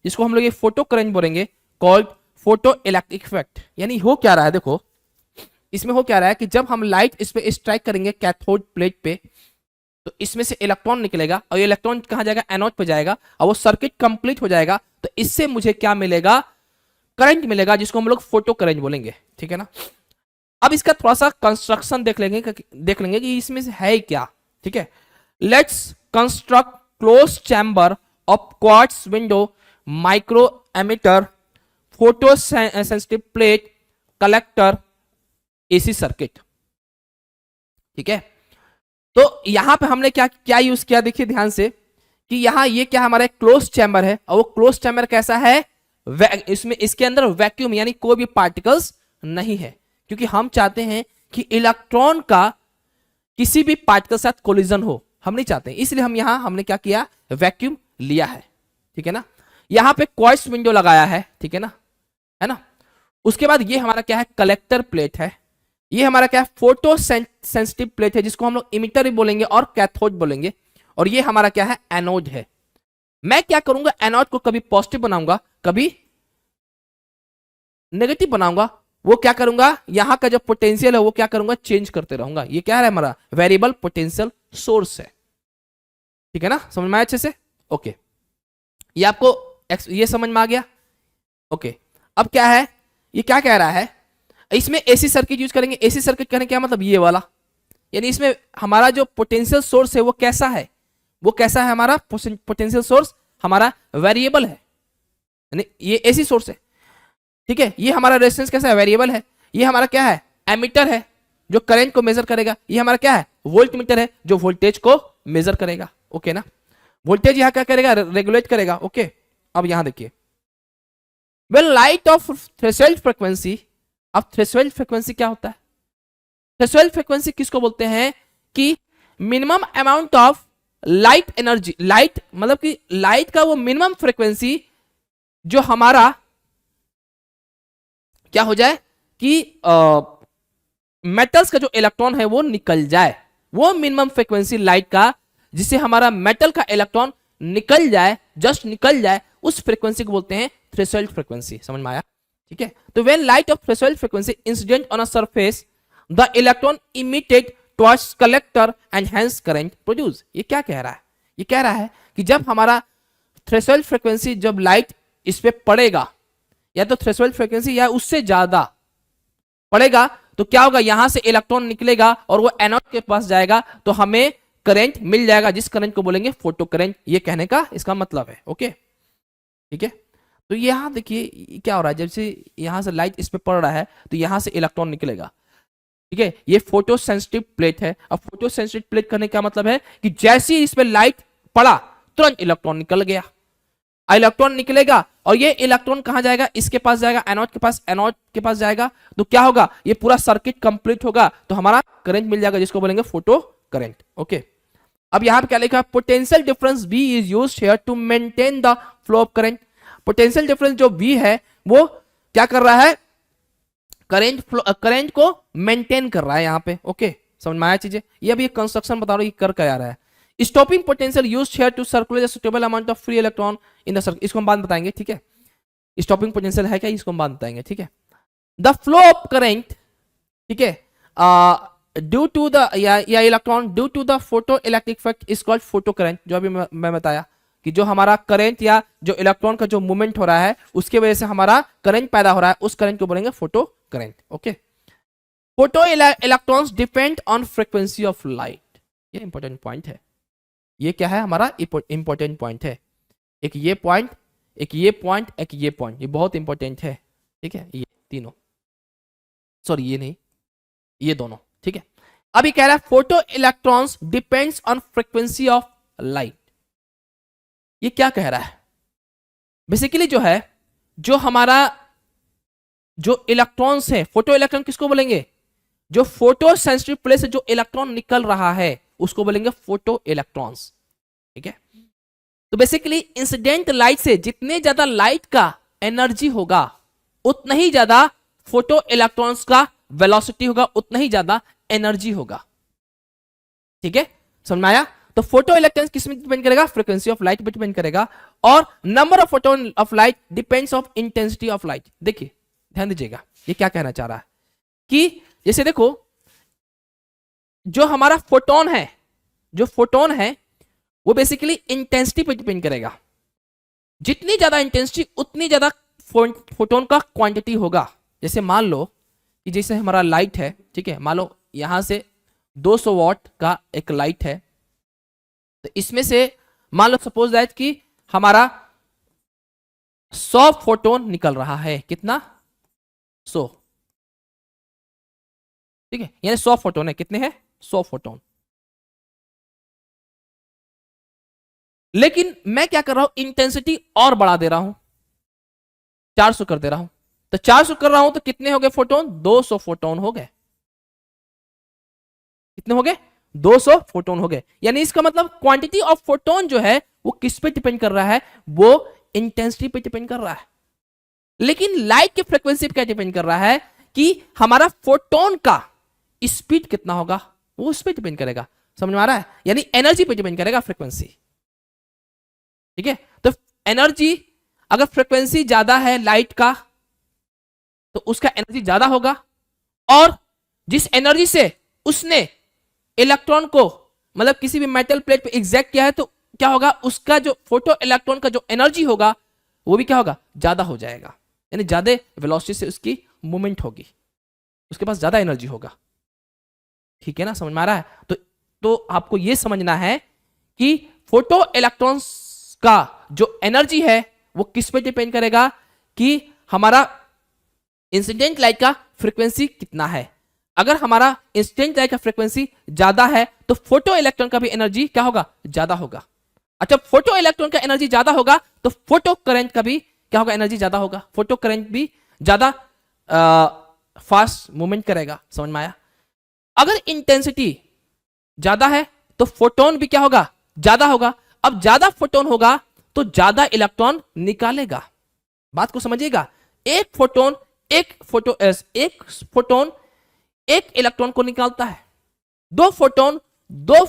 Speaker 1: जिसको हम लोग ये फोटो करंट बोलेंगे, कॉल्ड फोटो इलेक्ट्रिक इफेक्ट। यानी हो क्या रहा है, देखो इसमें हो क्या रहा है कि जब हम लाइट इस पे स्ट्राइक करेंगे कैथोड प्लेट पे, तो इसमें से इलेक्ट्रॉन निकलेगा और ये इलेक्ट्रॉन कहां जाएगा, एनोड पे जाएगा और वो सर्किट कंप्लीट हो जाएगा। तो इससे मुझे क्या मिलेगा, करंट मिलेगा, जिसको हम लोग फोटो करंट बोलेंगे। ठीक है ना। अब इसका थोड़ा सा कंस्ट्रक्शन देख लेंगे कि इसमें से है क्या। ठीक है, let's construct close chamber of quartz window, micro emitter, photo sensitive plate, collector, AC circuit. ठीक है, तो यहां पे हमने क्या क्या यूज किया, देखिए ध्यान से कि यहां ये क्या हमारा क्लोज चैम्बर है, और वो क्लोज चैम्बर कैसा है, इसमें इसके अंदर वैक्यूम यानी कोई भी पार्टिकल्स नहीं है, क्योंकि हम चाहते हैं कि इलेक्ट्रॉन का किसी भी पार्टिकल साथ कोलिजन हो, हम नहीं चाहते, इसलिए हम यहां हमने क्या किया, वैक्यूम लिया है। ठीक है ना। यहां पे क्वार्ट्ज विंडो लगाया है, ठीक है ना। उसके बाद ये हमारा क्या है, कलेक्टर प्लेट है। ये हमारा क्या है, फोटो सेंसिटिव प्लेट है, जिसको हम लोग इमिटर भी बोलेंगे और कैथोड बोलेंगे। और ये हमारा क्या है, एनोड है। मैं क्या करूंगा, एनोड को कभी पॉजिटिव बनाऊंगा, कभी नेगेटिव बनाऊंगा। वो क्या करूंगा, यहां का जो पोटेंशियल है वो क्या करूंगा, चेंज करते रहूंगा। ये क्या है, हमारा वेरिएबल पोटेंशियल सोर्स है। ठीक है ना, समझ में आया अच्छे से। ओके, ये आपको ये समझ में आ गया। ओके, अब क्या है, ये क्या कह रहा है, इसमें एसी सर्किट यूज करेंगे। एसी सर्किट कहने क्या मतलब, ये वाला, यानी इसमें हमारा जो पोटेंशियल सोर्स है वो कैसा है, हमारा पोटेंशियल सोर्स हमारा वेरिएबल है, यानी ये एसी सोर्स है। ठीक है, ये हमारा रेजिस्टेंस कैसा है, वेरिएबल है। ये हमारा क्या है, एमीटर है, जो करंट को मेजर करेगा। ये हमारा क्या है, वोल्ट मीटर है, जो वोल्टेज को मेजर करेगा। ओके ना, वोल्टेज यहां क्या करेगा, रेगुलेट करेगा। ओके, अब यहां देखिए, well light of threshold frequency. अब थ्रेशोल्ड फ्रीक्वेंसी क्या होता है, थ्रेशोल्ड फ्रीक्वेंसी किसको बोलते हैं, कि minimum amount of light energy, light मतलब कि लाइट का वो मिनिमम फ्रीक्वेंसी जो हमारा क्या हो जाए कि मेटल्स का जो इलेक्ट्रॉन है वो निकल जाए, वो मिनिमम फ्रीक्वेंसी लाइट का, जिससे हमारा मेटल का इलेक्ट्रॉन निकल जाए, जस्ट निकल जाए, उस फ्रीक्वेंसी को बोलते हैं थ्रेशोल्ड फ्रीक्वेंसी। समझ में आया। ठीक है, तो when light of threshold frequency incident on a surface, the electron emitted towards collector and hence current produce. ये क्या कह रहा है, ये कह रहा है कि जब हमारा थ्रेशोल्ड फ्रीक्वेंसी, जब लाइट इस पे पड़ेगा, या तो थ्रेशोल्ड फ्रीक्वेंसी या उससे ज्यादा पड़ेगा, तो क्या होगा, यहां से इलेक्ट्रॉन निकलेगा और वो एनोड के पास जाएगा, तो हमें करंट मिल जाएगा, जिस करंट को बोलेंगे फोटो करंट। ये कहने का इसका मतलब है। ओके, ठीक है। तो यहां देखिए क्या हो रहा है, जब से यहां से लाइट इस पे पड़ रहा है तो यहां से इलेक्ट्रॉन निकलेगा। ठीक है, ये फोटो सेंसिटिव प्लेट है। अब फोटो सेंसिटिव प्लेट करने का मतलब है कि जैसे ही इस पे लाइट पड़ा, तुरंत इलेक्ट्रॉन निकल गया। इलेक्ट्रॉन निकलेगा और ये इलेक्ट्रॉन कहां जाएगा, इसके पास जाएगा, एनोड के पास, एनोड के पास जाएगा, तो क्या होगा, ये पूरा सर्किट कंप्लीट होगा, तो हमारा करंट मिल जाएगा, जिसको बोलेंगे फोटो करंट। ओके, अब यहां पे क्या लिखा, potential difference V is used here to maintain the flow of current. Potential difference जो V है वो क्या कर रहा है, करंट को मेंटेन कर रहा है यहां पे। ओके, समझ में आया चीजें। ये अभी कंस्ट्रक्शन बता रहा हूं, ये कर क्या रहा है। Stopping potential used here to circulate suitable amount of free electron in the circuit. इसको हम बाद में बताएंगे। ठीक है, स्टॉपिंग पोटेंशियल है क्या, इसको हम बाद में बताएंगे। ठीक है, द फ्लो ऑफ करंट, ठीक है, ड्यू टू द या electron due to the photo electric effect is called photo current. जो अभी मैं बताया कि जो हमारा करंट या जो इलेक्ट्रॉन का जो मूवमेंट हो रहा है उसके वजह से हमारा करंट पैदा हो रहा है, उस करंट को बोलेंगे photo current. Okay, photo electrons depend on frequency of light. ये इंपॉर्टेंट पॉइंट है। ये क्या है, हमारा इंपॉर्टेंट पॉइंट है। एक ये पॉइंट, एक ये पॉइंट, एक ये पॉइंट, ये बहुत इंपॉर्टेंट है। ठीक है, ये तीनों, सॉरी ये नहीं, ये दोनों। ठीक है, अभी कह रहा है photo electrons depends on frequency of light. ये क्या कह रहा है, बेसिकली जो है, जो हमारा जो इलेक्ट्रॉन्स है, फोटो इलेक्ट्रॉन किसको बोलेंगे, जो फोटो सेंसिटिव प्लेट से जो इलेक्ट्रॉन निकल रहा है उसको बोलेंगे फोटो इलेक्ट्रॉन्स। ठीक है, तो बेसिकली इंसिडेंट लाइट से जितने ज्यादा लाइट का एनर्जी होगा उतना ही ज्यादा फोटो इलेक्ट्रॉन्स का वेलोसिटी होगा, उतना ही ज्यादा एनर्जी होगा। ठीक है, समझ में आया। तो फोटो इलेक्ट्रॉन्स किस में डिपेंड करेगा? फ्रीक्वेंसी ऑफ लाइट पे डिपेंड करेगा, और number of photon of light depends of intensity of light. देखिए ध्यान दीजिएगा, ये क्या कहना चाह रहा है कि जैसे देखो, जो हमारा फोटोन है, जो फोटोन है वो बेसिकली इंटेंसिटी पे डिपेंड करेगा। जितनी ज्यादा इंटेंसिटी उतनी ज्यादा फोटोन का क्वांटिटी होगा। जैसे मान लो कि जैसे हमारा लाइट है, ठीक है, मान लो यहां से 200 वॉट का एक लाइट है, तो इसमें से मान लो सपोज दैट कि हमारा 100 फोटोन निकल रहा है। कितना? 100, ठीक है, यानी 100 फोटोन है। कितने हैं? 100 फोटोन। लेकिन मैं क्या कर रहा हूं, इंटेंसिटी और बढ़ा दे रहा हूं, 400 कर दे रहा हूं। तो 400 कर रहा हूं तो कितने हो गए फोटोन? 200 फोटोन हो गए। कितने हो गए? 200 फोटोन हो गए। यानी इसका मतलब क्वांटिटी ऑफ फोटोन जो है वो किस पे डिपेंड कर रहा है? वो इंटेंसिटी पे डिपेंड कर रहा है। लेकिन लाइट की फ्रीक्वेंसी पे क्या डिपेंड कर रहा है कि हमारा फोटोन का स्पीड कितना होगा, वो उस पर डिपेंड करेगा। समझ में आ रहा है? यानी एनर्जी पे डिपेंड करेगा फ्रीक्वेंसी। ठीक है, तो एनर्जी, अगर फ्रीक्वेंसी ज्यादा है लाइट का तो उसका एनर्जी ज्यादा होगा, और जिस एनर्जी से उसने इलेक्ट्रॉन को मतलब किसी भी मेटल प्लेट पे एग्जैक्ट किया है तो क्या होगा, उसका जो फोटो इलेक्ट्रॉन का जो एनर्जी होगा वो भी क्या होगा? ज्यादा हो जाएगा। यानी ज्यादा वेलोसिटी से उसकी मूवमेंट होगी, उसके पास ज्यादा एनर्जी होगा। ठीक है ना, समझ में आ रहा है? तो आपको यह समझना है कि फोटो इलेक्ट्रॉन्स का जो एनर्जी है वो किस पे डिपेंड करेगा कि हमारा इंसिडेंट लाइट का फ्रीक्वेंसी कितना है। अगर हमारा इंसिडेंट लाइट का फ्रीक्वेंसी ज्यादा है तो फोटो इलेक्ट्रॉन का भी एनर्जी क्या होगा? ज्यादा होगा। अच्छा, फोटो इलेक्ट्रॉन का एनर्जी ज्यादा होगा तो फोटो करंट का भी क्या होगा? एनर्जी ज्यादा होगा। फोटो करंट भी ज्यादा फास्ट मूवमेंट करेगा। समझ में आया? अगर इंटेंसिटी ज्यादा है तो फोटोन भी क्या होगा? ज्यादा होगा। अब ज्यादा फोटोन होगा तो ज्यादा इलेक्ट्रॉन निकालेगा। बात को समझिएगा, एक फोटोन एक इलेक्ट्रॉन को निकालता है, 2 फोटोन 2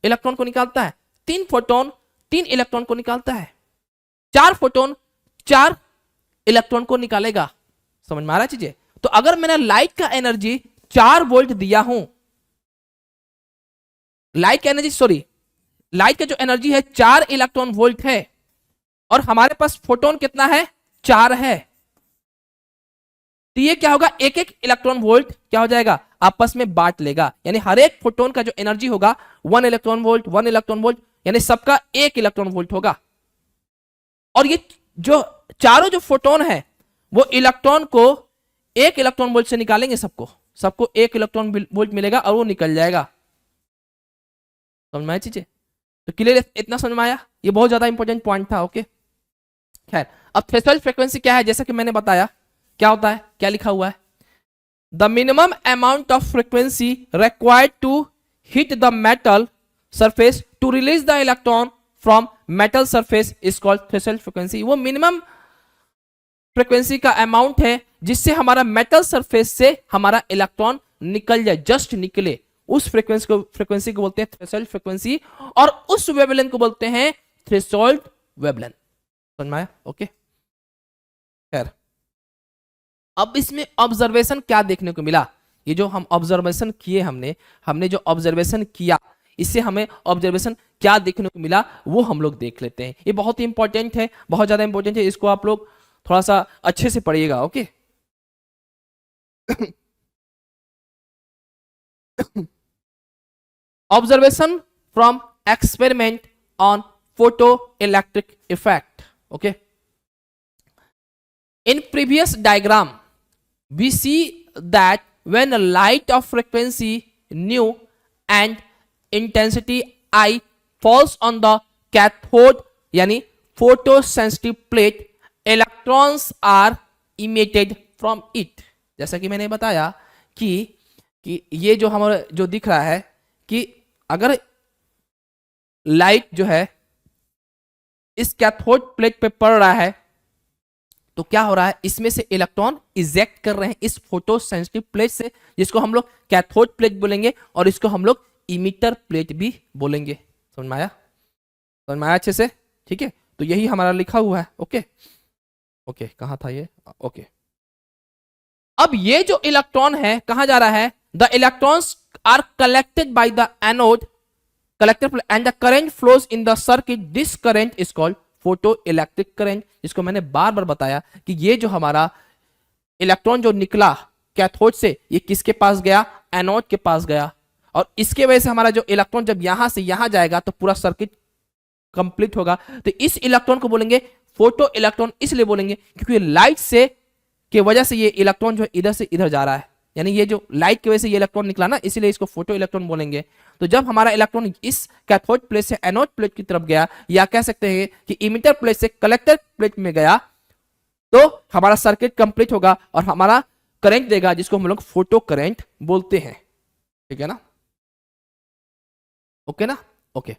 Speaker 1: इलेक्ट्रॉन को निकालता है, 3 फोटोन 3 इलेक्ट्रॉन को निकालता है, 4 फोटोन 4 इलेक्ट्रॉन को निकालेगा। समझ में आ रहा है चीजें? तो अगर मैंने लाइट का एनर्जी 4 वोल्ट दिया हूं, लाइट का जो एनर्जी है 4 इलेक्ट्रॉन वोल्ट है, और हमारे पास फोटोन कितना है? 4 है, तो ये क्या होगा? एक एक इलेक्ट्रॉन वोल्ट क्या हो जाएगा? आपस में बांट लेगा। यानी हर एक फोटोन का जो एनर्जी होगा 1 इलेक्ट्रॉन वोल्ट 1 इलेक्ट्रॉन वोल्ट, यानी सबका 1 इलेक्ट्रॉन वोल्ट होगा। और ये जो चारों जो फोटोन है वो इलेक्ट्रॉन को 1 इलेक्ट्रॉन वोल्ट से निकालेंगे, सबको 1 इलेक्ट्रॉन वोल्ट मिलेगा और वो निकल जाएगा। समझ में आया चीजें? तो क्लियर? इतना समझ में आया? ये बहुत ज्यादा इंपॉर्टेंट पॉइंट था। ओके, खैर, अब थ्रेशोल्ड फ्रीक्वेंसी क्या है? जैसा कि मैंने बताया, क्या होता है, क्या लिखा हुआ है? The minimum amount of frequency required to hit the metal surface to release the electron from metal surface is called threshold frequency. वो मिनिमम फ्रीक्वेंसी का अमाउंट है जिससे हमारा मेटल सरफेस से हमारा इलेक्ट्रॉन निकल जाए, जस्ट निकले, उस फ्रीक्वेंसी को बोलते हैं थ्रेशोल्ड फ्रीक्वेंसी, और उस वेवलेंथ को बोलते हैं थ्रेशोल्ड वेवलेंथ। समझ में आया? ओके, खैर, अब इसमें ऑब्जर्वेशन क्या देखने को मिला? ये जो हम ऑब्जर्वेशन किए, हमने जो ऑब्जर्वेशन किया, इससे हमें ऑब्जर्वेशन क्या देखने को मिला वो हम लोग देख लेते हैं। ये बहुत ही इंपॉर्टेंट है, बहुत ज्यादा इंपॉर्टेंट है, इसको आप लोग थोड़ा सा अच्छे से पढ़िएगा। Okay, observation from experiment on photo electric effect. Okay, in previous diagram we see that when a light of frequency nu and intensity I falls on the cathode यानी photosensitive plate, electrons are emitted from it। जैसा कि मैंने बताया कि ये जो हमारा जो दिख रहा है कि अगर लाइट जो है इस कैथोड प्लेट पे पड़ रहा है तो क्या हो रहा है, इसमें से इलेक्ट्रॉन इजेक्ट कर रहे हैं इस फोटो सेंसिटिव प्लेट से, जिसको हम लोग कैथोड प्लेट बोलेंगे और इसको हम लोग इमिटर प्लेट भी बोलेंगे। समझ में आया? समझ में आया अच्छे से? ठीक है, तो यही हमारा लिखा हुआ है। ओके ओके, कहाँ था ये? ओके, अब ये जो इलेक्ट्रॉन है कहां जा रहा है? The electrons are collected by the anode collector and the current flows in the circuit. This current is called photo electric current, जिसको मैंने बार बार बताया कि ये जो हमारा इलेक्ट्रॉन जो निकला कैथोड से, ये किसके पास गया? एनोड के पास गया, और इसके वजह से हमारा जो इलेक्ट्रॉन जब यहां से यहां जाएगा तो पूरा सर्किट कंप्लीट होगा। तो इस इलेक्ट्रॉन को बोलेंगे फोटो इलेक्ट्रॉन, इसलिए बोलेंगे क्योंकि लाइट से की वजह से ये इलेक्ट्रॉन जो इधर से इधर जा रहा है, यानी ये जो लाइट की वजह से ये इलेक्ट्रॉन निकला ना, इसलिए इसको फोटो इलेक्ट्रॉन बोलेंगे। तो जब हमारा इलेक्ट्रॉन इस कैथोड प्लेट से एनोड प्लेट की तरफ गया, या कह सकते हैं कि इमिटर प्लेट से कलेक्टर प्लेट में गया, तो हमारा सर्किट कंप्लीट होगा और हमारा करंट देगा, जिसको हम लोग फोटो करंट बोलते हैं। ठीक है ना? ओके ना? Okay,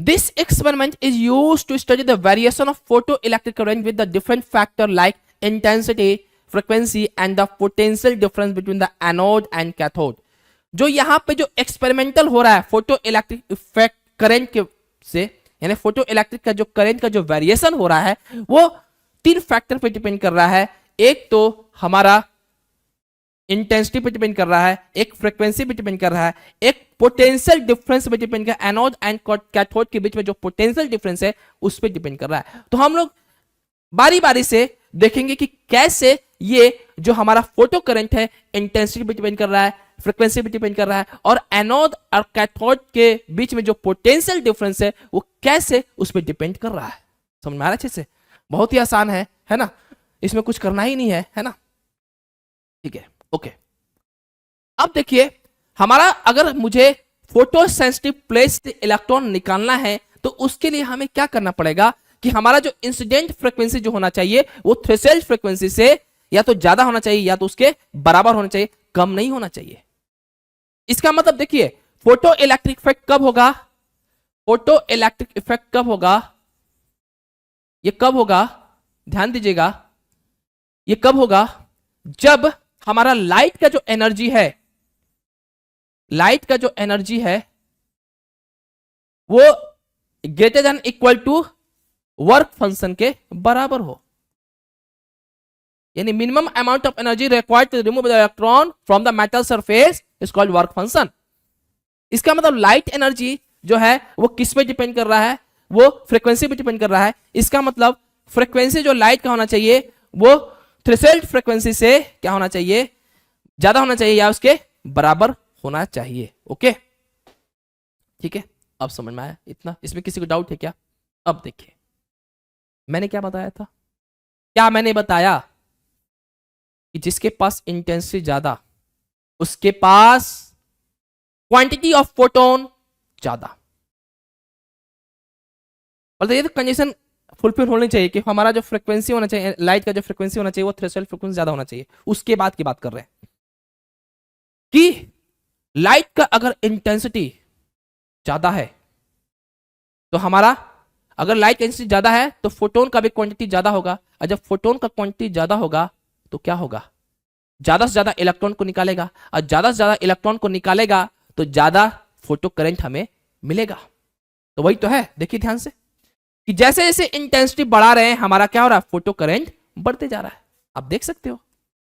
Speaker 1: this experiment is used to study the variation of photo electric current with the different factor like intensity, frequency and the potential difference between the anode and cathode. जो यहां पे जो एक्सपेरिमेंटल हो रहा है फोटो इलेक्ट्रिक इफेक्ट करंट के से, यानी फोटो इलेक्ट्रिक का जो करंट का जो वेरिएशन हो रहा है वो 3 फैक्टर पे डिपेंड कर रहा है। एक तो हमारा इंटेंसिटी पे डिपेंड कर रहा है, एक फ्रीक्वेंसी पे डिपेंड कर रहा है, एक पोटेंशियल डिफरेंस पे डिपेंड कर रहा है। एनोड एंड कैथोड के बीच में जो पोटेंशियल डिफरेंस है उस पे डिपेंड कर रहा है। तो हम लोग बारी बारी से देखेंगे कि कैसे ये जो हमारा फोटो करंट है इंटेंसिटी पे डिपेंड कर रहा है, फ्रीक्वेंसी पे डिपेंड कर रहा है, और एनोड और कैथोड के बीच में जो पोटेंशियल डिफरेंस है वो कैसे उस पर डिपेंड कर रहा है। समझ में आ रहा है अच्छे से? बहुत ही आसान है ना? इसमें कुछ करना ही नहीं है ना? ठीक है, ओके। अब देखिए, हमारा अगर मुझे फोटो सेंसिटिव प्लेट से इलेक्ट्रॉन निकालना है तो उसके लिए हमें क्या करना पड़ेगा कि हमारा जो इंसिडेंट फ्रीक्वेंसी जो होना चाहिए वो थ्रेशोल्ड फ्रीक्वेंसी से या तो ज्यादा होना चाहिए या तो उसके बराबर होना चाहिए, कम नहीं होना चाहिए। इसका मतलब देखिए, फोटो इलेक्ट्रिक इफेक्ट कब होगा? फोटो इलेक्ट्रिक इफेक्ट कब होगा? ये कब होगा? ध्यान दीजिएगा, ये कब होगा? जब हमारा लाइट का जो एनर्जी है, लाइट का जो एनर्जी है वो greater than equal to work function के बराबर हो, यानी minimum amount of energy required to remove the electron from the metal surface is called work function. इसका मतलब लाइट एनर्जी जो है वो किस पे डिपेंड कर रहा है? वो फ्रीक्वेंसी पे डिपेंड कर रहा है। इसका मतलब फ्रीक्वेंसी जो लाइट का होना चाहिए वो थ्रेशोल्ड फ्रीक्वेंसी से क्या होना चाहिए? ज्यादा होना चाहिए या उसके बराबर होना चाहिए। ओके, ठीक है, अब समझ में आया इतना? इसमें किसी को डाउट है क्या? अब देखिए, मैंने क्या बताया था? क्या मैंने बताया कि जिसके पास इंटेंसिटी ज्यादा उसके पास क्वांटिटी ऑफ फोटोन ज्यादा। और ये तो कंडीशन फुलफिल होनी चाहिए कि हमारा जो फ्रीक्वेंसी होना चाहिए, लाइट का जो फ्रीक्वेंसी होना चाहिए वो थ्रेशोल्ड फ्रीक्वेंसी ज्यादा होना चाहिए। उसके बाद की बात कर रहे हैं कि लाइट का अगर इंटेंसिटी ज्यादा है तो हमारा, अगर लाइट इंटेंसिटी ज्यादा है तो फोटोन का भी क्वांटिटी ज्यादा होगा, और जब फोटोन का क्वांटिटी ज्यादा होगा तो क्या होगा? ज्यादा से ज्यादा इलेक्ट्रॉन को निकालेगा, और ज्यादा से ज्यादा इलेक्ट्रॉन को निकालेगा तो ज्यादा फोटो करंट हमें मिलेगा। तो वही तो है, देखिए ध्यान से कि जैसे जैसे इंटेंसिटी बढ़ा रहे हैं हमारा क्या हो रहा है? फोटो करंट बढ़ते जा रहा है। आप देख सकते हो,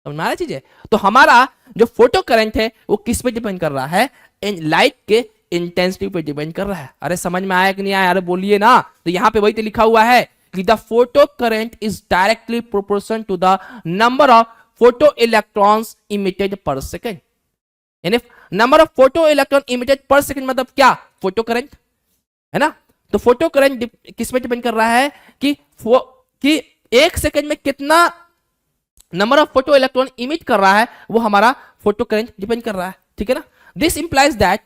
Speaker 1: समझ में आ रहा चीज है? तो हमारा जो फोटो करंट है वो किस पे डिपेंड कर रहा है? लाइट के इंटेंसिटी पे डिपेंड कर रहा है। अरे समझ में आया कि नहीं आया? अरे बोलिए ना। तो यहां पे वही तो लिखा हुआ है कि the photo current is directly proportional to the number of photo electrons emitted per second. यानी number of photo electron emitted per second मतलब क्या? फोटो करंट है ना? तो फोटो करंट किस पे डिपेंड कर रहा है कि एक सेकेंड में कितना number of photo electron emit कर रहा है, वो हमारा फोटो करंट डिपेंड कर रहा है। ठीक है ना? This implies that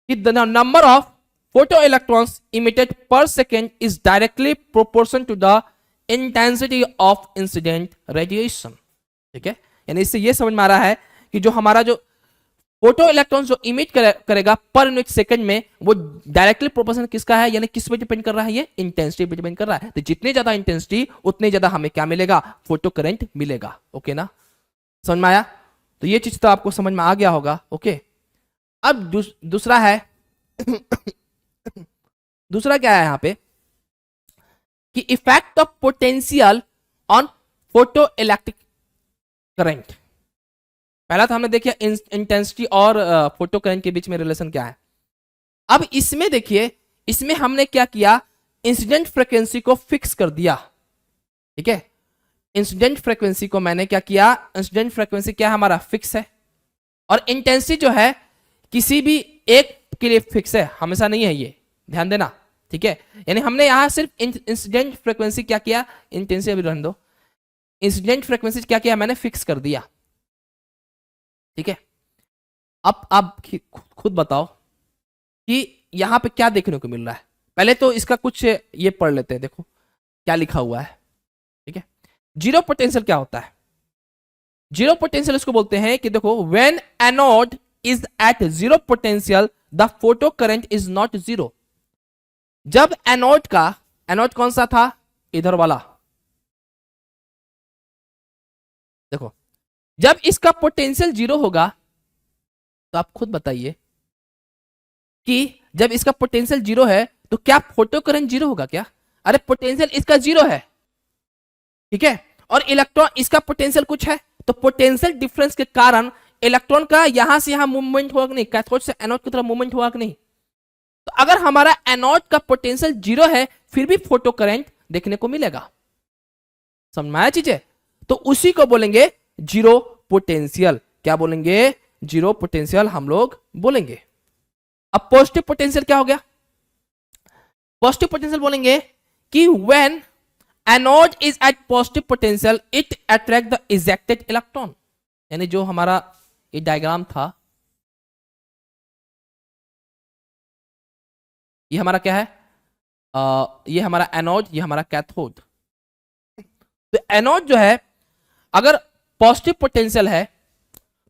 Speaker 1: the number of photo electrons emitted per second is directly proportional to the intensity of incident radiation. ठीक है, यानी इससे ये समझ में आ रहा है कि जो हमारा जो फोटो इलेक्ट्रॉन जो इमिट करेगा पर यूनिट सेकंड में वो डायरेक्टली प्रोपोर्शनल किसका है? यानी किस पे डिपेंड कर रहा है? ये इंटेंसिटी पे डिपेंड कर रहा है। तो जितनी ज्यादा इंटेंसिटी उतने ज्यादा हमें क्या मिलेगा? फोटो करंट मिलेगा। ओके ना? समझ में आया? तो ये चीज तो आपको समझ में आ गया होगा। ओके, अब दूसरा है दूसरा क्या है यहां पे कि effect of potential on photo electric current. पहला तो हमने देखिए इंटेंसिटी और फोटो करंट के बीच में रिलेशन क्या है। अब इसमें देखिए, इसमें हमने क्या किया, इंसिडेंट फ्रीक्वेंसी को फिक्स कर दिया। ठीक है, इंसिडेंट फ्रीक्वेंसी को मैंने क्या किया, इंसिडेंट फ्रीक्वेंसी क्या है हमारा, फिक्स है। और इंटेंसिटी जो है किसी भी एक के लिए फिक्स है, हमेशा नहीं है, ये ध्यान देना। ठीक है, यानी हमने यहां सिर्फ इंसिडेंट फ्रीक्वेंसी क्या किया, इंटेंसिटी अभी रहने दो, इंसिडेंट फ्रीक्वेंसी क्या किया मैंने, फिक्स कर दिया। ठीक है, अब आप खुद बताओ कि यहां पे क्या देखने को मिल रहा है। पहले तो इसका कुछ ये पढ़ लेते हैं, देखो क्या लिखा हुआ है। ठीक है, जीरो पोटेंशियल क्या होता है, जीरो पोटेंशियल इसको बोलते हैं कि देखो, when anode is at zero potential the photo current is not zero. जब एनोड का, एनोड कौन सा था, इधर वाला, देखो जब इसका पोटेंशियल जीरो होगा, तो आप खुद बताइए कि जब इसका पोटेंशियल जीरो है तो क्या फोटो करंट जीरो होगा क्या? अरे पोटेंशियल इसका जीरो है, ठीक है, और इलेक्ट्रॉन इसका पोटेंशियल कुछ है, तो पोटेंशियल डिफरेंस के कारण इलेक्ट्रॉन का यहां से यहां मूवमेंट होगा कि नहीं, कैथोड से एनोड की तरफ मूवमेंट होगा कि नहीं। तो अगर हमारा एनोड का पोटेंशियल जीरो है फिर भी फोटो करंट देखने को मिलेगा। समझ में आया चीजें? तो उसी को बोलेंगे जीरो पोटेंशियल। क्या बोलेंगे? जीरो पोटेंशियल हम लोग बोलेंगे। अब पॉजिटिव पोटेंशियल क्या हो गया? पॉजिटिव पोटेंशियल बोलेंगे कि when anode is at positive potential it attract the ejected electron. यानी जो हमारा ये डायग्राम था, ये हमारा क्या है, ये हमारा एनोड, ये हमारा कैथोड। तो एनोड जो है अगर पॉजिटिव पोटेंशियल है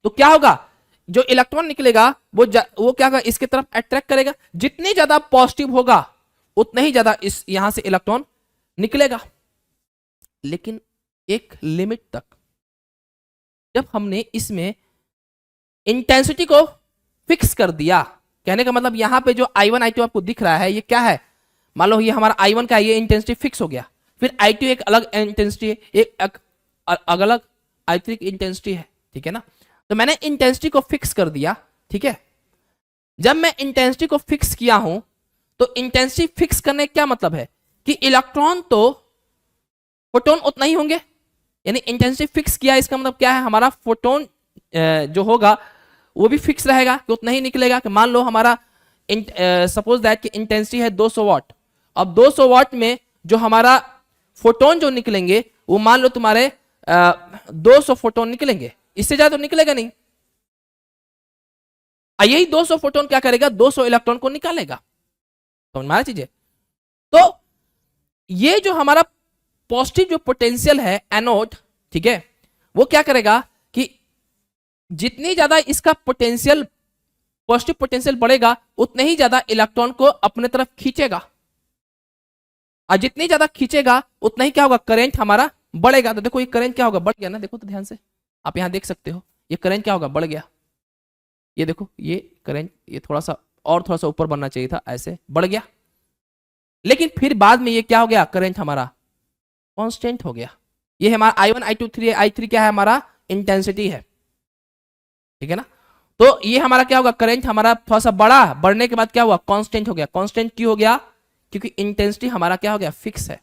Speaker 1: तो क्या होगा, जो इलेक्ट्रॉन निकलेगा वो क्या होगा, इसके तरफ अट्रैक्ट करेगा। जितनी ज्यादा पॉजिटिव होगा उतना ही ज्यादा इस यहां से इलेक्ट्रॉन निकलेगा, लेकिन एक लिमिट तक। जब हमने इसमें इंटेंसिटी को फिक्स कर दिया, कहने का मतलब यहां पे जो I1 I2 आपको दिख रहा है ये क्या है, मान लो ये हमारा I1 का ये इंटेंसिटी फिक्स हो गया, फिर I2 एक अलग इंटेंसिटी, एक अलग I3 की इंटेंसिटी है, ठीक है ना। तो मैंने इंटेंसिटी को फिक्स कर दिया, ठीक है। जब मैं इंटेंसिटी को फिक्स किया हूं तो इंटेंसिटी फिक्स करने का क्या मतलब है कि इलेक्ट्रॉन तो फोटोन उतना ही होंगे, यानी इंटेंसिटी फिक्स किया इसका मतलब क्या है, हमारा फोटोन जो होगा वो भी फिक्स रहेगा कि उतना ही निकलेगा। कि मान लो हमारा सपोज दैट कि इंटेंसिटी है 200 वाट, अब 200 वाट में जो हमारा फोटोन जो निकलेंगे वो मान लो तुम्हारे 200 फोटोन निकलेंगे, इससे ज्यादा तो निकलेगा नहीं। यही 200 फोटोन क्या करेगा, 200 इलेक्ट्रॉन को निकालेगा। समझ में आ रहा चीजें? तो ये जो हमारा पॉजिटिव जो पोटेंशियल है एनोड, ठीक है, वो क्या करेगा कि जितनी ज्यादा इसका पोटेंशियल, पॉजिटिव पोटेंशियल बढ़ेगा उतने ही ज्यादा इलेक्ट्रॉन को अपने तरफ खींचेगा, और जितनी ज्यादा खींचेगा उतना ही क्या होगा, करंट हमारा बढ़ेगा। तो देखो ये करंट क्या होगा, बढ़ गया ना, देखो तो ध्यान से आप यहां देख सकते हो, ये करंट क्या होगा, बढ़ गया। ये देखो ये करंट, ये थोड़ा सा ऊपर बनना चाहिए था, ऐसे बढ़ गया। लेकिन फिर बाद में ये क्या हो गया, करंट हमारा कांस्टेंट हो गया। ये हमारा I1 I2 I3 क्या है, हमारा इंटेंसिटी है, ठीक है ना। तो ये हमारा क्या होगा, करंट हमारा थोड़ा सा बढ़ा, बढ़ने के बाद क्या हुआ, कांस्टेंट हो गया। कांस्टेंट क्यों हो गया, क्योंकि इंटेंसिटी हमारा क्या हो गया, फिक्स है,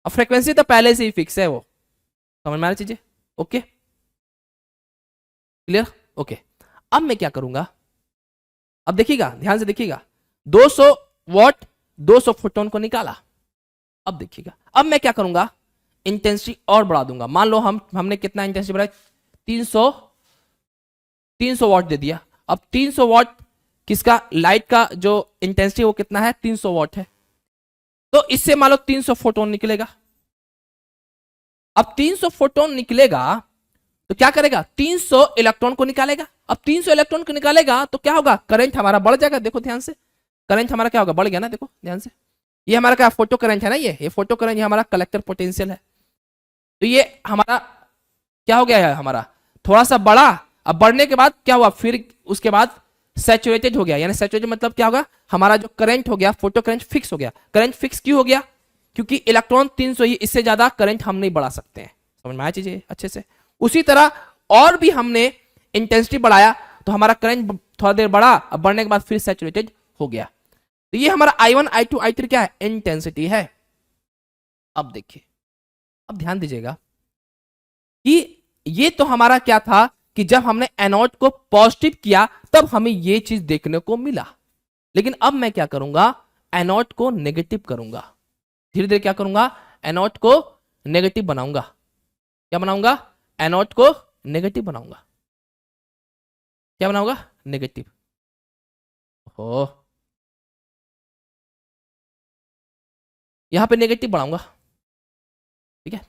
Speaker 1: और फ्रीक्वेंसी तो पहले से ही फिक्स है। वो समझ में आ रही चीजें? Okay, clear? ओके, अब मैं क्या करूंगा, अब देखिएगा, ध्यान से देखिएगा, 200 वाट 200 फोटोन को निकाला। अब देखिएगा, अब मैं क्या करूंगा, इंटेंसिटी और बढ़ा दूंगा। मान लो हमने कितना इंटेंसिटी बढ़ाया, 300 वाट दे दिया। अब 300 वाट किसका, लाइट का जो इंटेंसिटी वो कितना है, 300 वाट है। तो इससे मान लो 300 फोटोन निकलेगा। अब 300 फोटोन निकलेगा तो क्या करेगा, 300 इलेक्ट्रॉन को निकालेगा। अब 300 इलेक्ट्रॉन को निकालेगा तो क्या होगा, करंट हमारा बढ़ जाएगा। देखो ध्यान से, करंट हमारा क्या होगा, बढ़ गया ना, देखो ध्यान से। ये हमारा क्या, फोटो करंट है ना, ये फोटो करंट, ये हमारा कलेक्टर पोटेंशियल है। तो ये हमारा क्या हो गया है, हमारा थोड़ा सा बढ़ा। अब बढ़ने के बाद क्या हुआ, फिर उसके बाद सैचुरेटेड हो गया, यानी सैचुरेटेड मतलब क्या होगा, हमारा जो करंट हो गया, फोटो करंट फिक्स हो गया। करंट फिक्स क्यों हो गया? क्योंकि इलेक्ट्रॉन 300 ही, इससे ज्यादा करंट हम नहीं बढ़ा सकते हैं। समझ में आया चीजें अच्छे से? उसी तरह और भी हमने इंटेंसिटी बढ़ाया तो हमारा करंट थोड़ा देर बढ़ा, अब बढ़ने के बाद फिर सैचुरेटेड हो गया। तो ये हमारा I1 I2 I3 क्या है? इंटेंसिटी है। अब देखिए, अब ध्यान दीजिएगा कि ये तो हमारा क्या था कि जब हमने एनोड को पॉजिटिव किया तब हमें ये चीज देखने को मिला। लेकिन अब मैं क्या करूंगा, एनोड को नेगेटिव करूंगा। धीरे धीरे क्या करूंगा, एनोड को नेगेटिव बनाऊंगा। क्या बनाऊंगा? एनोड को नेगेटिव बनाऊंगा। क्या बनाऊंगा? नेगेटिव। हो, यहां पे नेगेटिव बढ़ाऊंगा। ठीक है,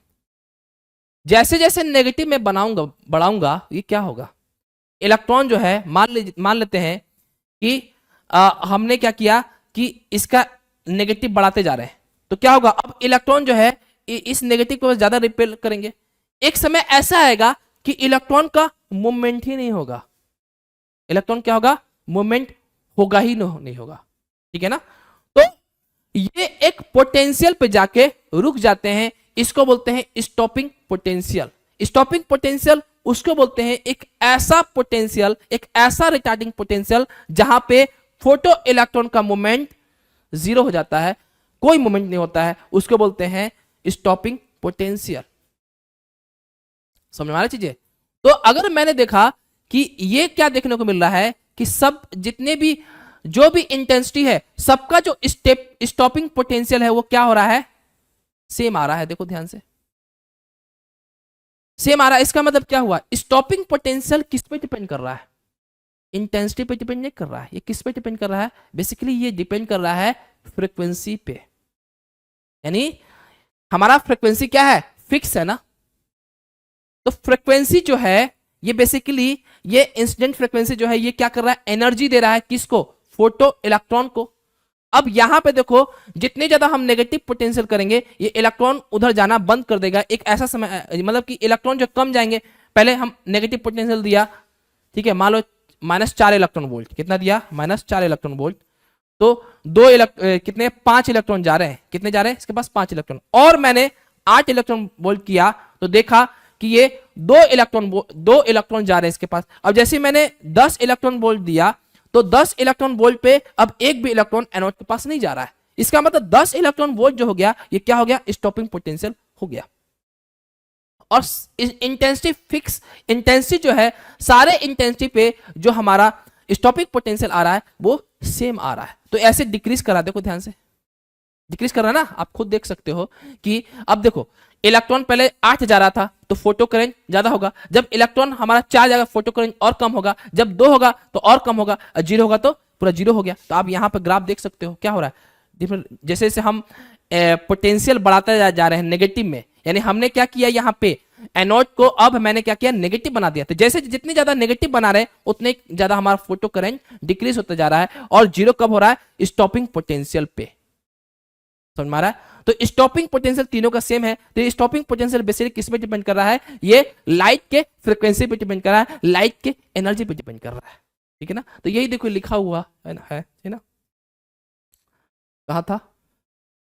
Speaker 1: जैसे जैसे नेगेटिव में बढ़ाऊंगा ये क्या होगा, इलेक्ट्रॉन जो है, मान लेते हैं कि हमने क्या किया कि इसका नेगेटिव बढ़ाते जा रहे हैं, तो क्या होगा, अब इलेक्ट्रॉन जो है इस नेगेटिव को ज्यादा रिपेल करेंगे। एक समय ऐसा आएगा कि इलेक्ट्रॉन का मूवमेंट ही नहीं होगा। इलेक्ट्रॉन क्या होगा? मूवमेंट होगा ही नहीं होगा। ठीक है ना? तो ये एक पोटेंशियल पे जाके रुक जाते हैं, इसको बोलते हैं स्टॉपिंग पोटेंशियल। स्टॉपिंग पोटेंशियल उसको बोलते हैं एक ऐसा पोटेंशियल, एक ऐसा रिटार्डिंग पोटेंशियल जहां पे फोटो इलेक्ट्रॉन का मूवमेंट जीरो हो जाता है, कोई मूवमेंट नहीं होता है, उसको बोलते हैं स्टॉपिंग पोटेंशियल। समझ में आ रही चीजें? तो अगर मैंने देखा कि ये क्या देखने को मिल रहा है कि सब जितने भी जो भी इंटेंसिटी है सबका जो स्टॉपिंग पोटेंशियल है वो क्या हो रहा है? सेम आ रहा है। देखो ध्यान से, सेम आ रहा है। इसका मतलब क्या हुआ, स्टॉपिंग पोटेंशियल किस पे डिपेंड कर रहा है? इंटेंसिटी पे डिपेंड नहीं कर रहा है। ये किस पे डिपेंड कर रहा है? बेसिकली ये डिपेंड कर रहा है फ्रीक्वेंसी पे। यानी हमारा फ्रीक्वेंसी क्या है? फिक्स है ना। तो फ्रीक्वेंसी जो है ये बेसिकली, ये इंसिडेंट फ्रीक्वेंसी जो है ये क्या कर रहा है? एनर्जी दे रहा है किसको? फोटो इलेक्ट्रॉन को। अब यहां पे देखो, जितने ज्यादा हम नेगेटिव पोटेंशियल करेंगे ये इलेक्ट्रॉन उधर जाना बंद कर देगा। एक ऐसा समय, मतलब कि इलेक्ट्रॉन जो कम जाएंगे, पहले हम नेगेटिव पोटेंशियल दिया, ठीक है, मान लो -4 इलेक्ट्रॉन वोल्ट, कितना दिया? -4 इलेक्ट्रॉन वोल्ट। तो कितने? 5 इलेक्ट्रॉन जा रहे हैं। कितने जा रहे हैं? इसके पास 5 इलेक्ट्रॉन। और मैंने 8 इलेक्ट्रॉन वोल्ट किया तो देखा कि ये 2 इलेक्ट्रॉन जा रहे हैं इसके पास। अब जैसे मैंने 10 इलेक्ट्रॉन वोल्ट दिया तो 10 इलेक्ट्रॉन वोल्ट पे अब एक भी इलेक्ट्रॉन एनोड के पास नहीं जा रहा है। इसका मतलब 10 इलेक्ट्रॉन वोल्ट जो हो गया ये क्या हो गया? स्टॉपिंग पोटेंशियल हो गया। और इंटेंसिटी फिक्स, इंटेंसिटी जो है सारे इंटेंसिटी पे जो हमारा स्टॉपिंग पोटेंशियल आ रहा है वो सेम आ रहा है। तो ऐसे डिक्रीज करा, देखो ध्यान से, डिक्रीज कर रहा है ना। आप खुद देख सकते हो कि अब देखो, इलेक्ट्रॉन पहले 8 जा रहा था तो फोटो करंट ज्यादा होगा। जब इलेक्ट्रॉन हमारा 4 जाएगा फोटो करंट और कम होगा। जब 2 होगा तो और कम होगा, 0 होगा तो पूरा 0 हो गया। तो आप यहां पर ग्राफ देख सकते हो क्या हो रहा है। जैसे जैसे हम पोटेंशियल बढ़ाते जा रहे हैं नेगेटिव में, यानी हमने क्या किया यहाँ पे, एनोड को अब मैंने क्या किया? नेगेटिव बना दिया। तो जैसे जितने ज्यादा नेगेटिव बना रहे हैं उतने ज्यादा हमारा फोटो करंट डिक्रीज होता जा रहा है। और 0 कब हो रहा है? स्टॉपिंग पोटेंशियल पे। समझ में आ रहा है? तो स्टॉपिंग पोटेंशियल तीनों का सेम है। तो स्टॉपिंग पोटेंशियल बेसिकली किस पे डिपेंड कर रहा है? ये लाइट के फ्रीक्वेंसी पे डिपेंड कर रहा है, लाइट के एनर्जी पे डिपेंड कर रहा है। ठीक है ना? तो यही देखो लिखा हुआ है ना, है ना? कहा था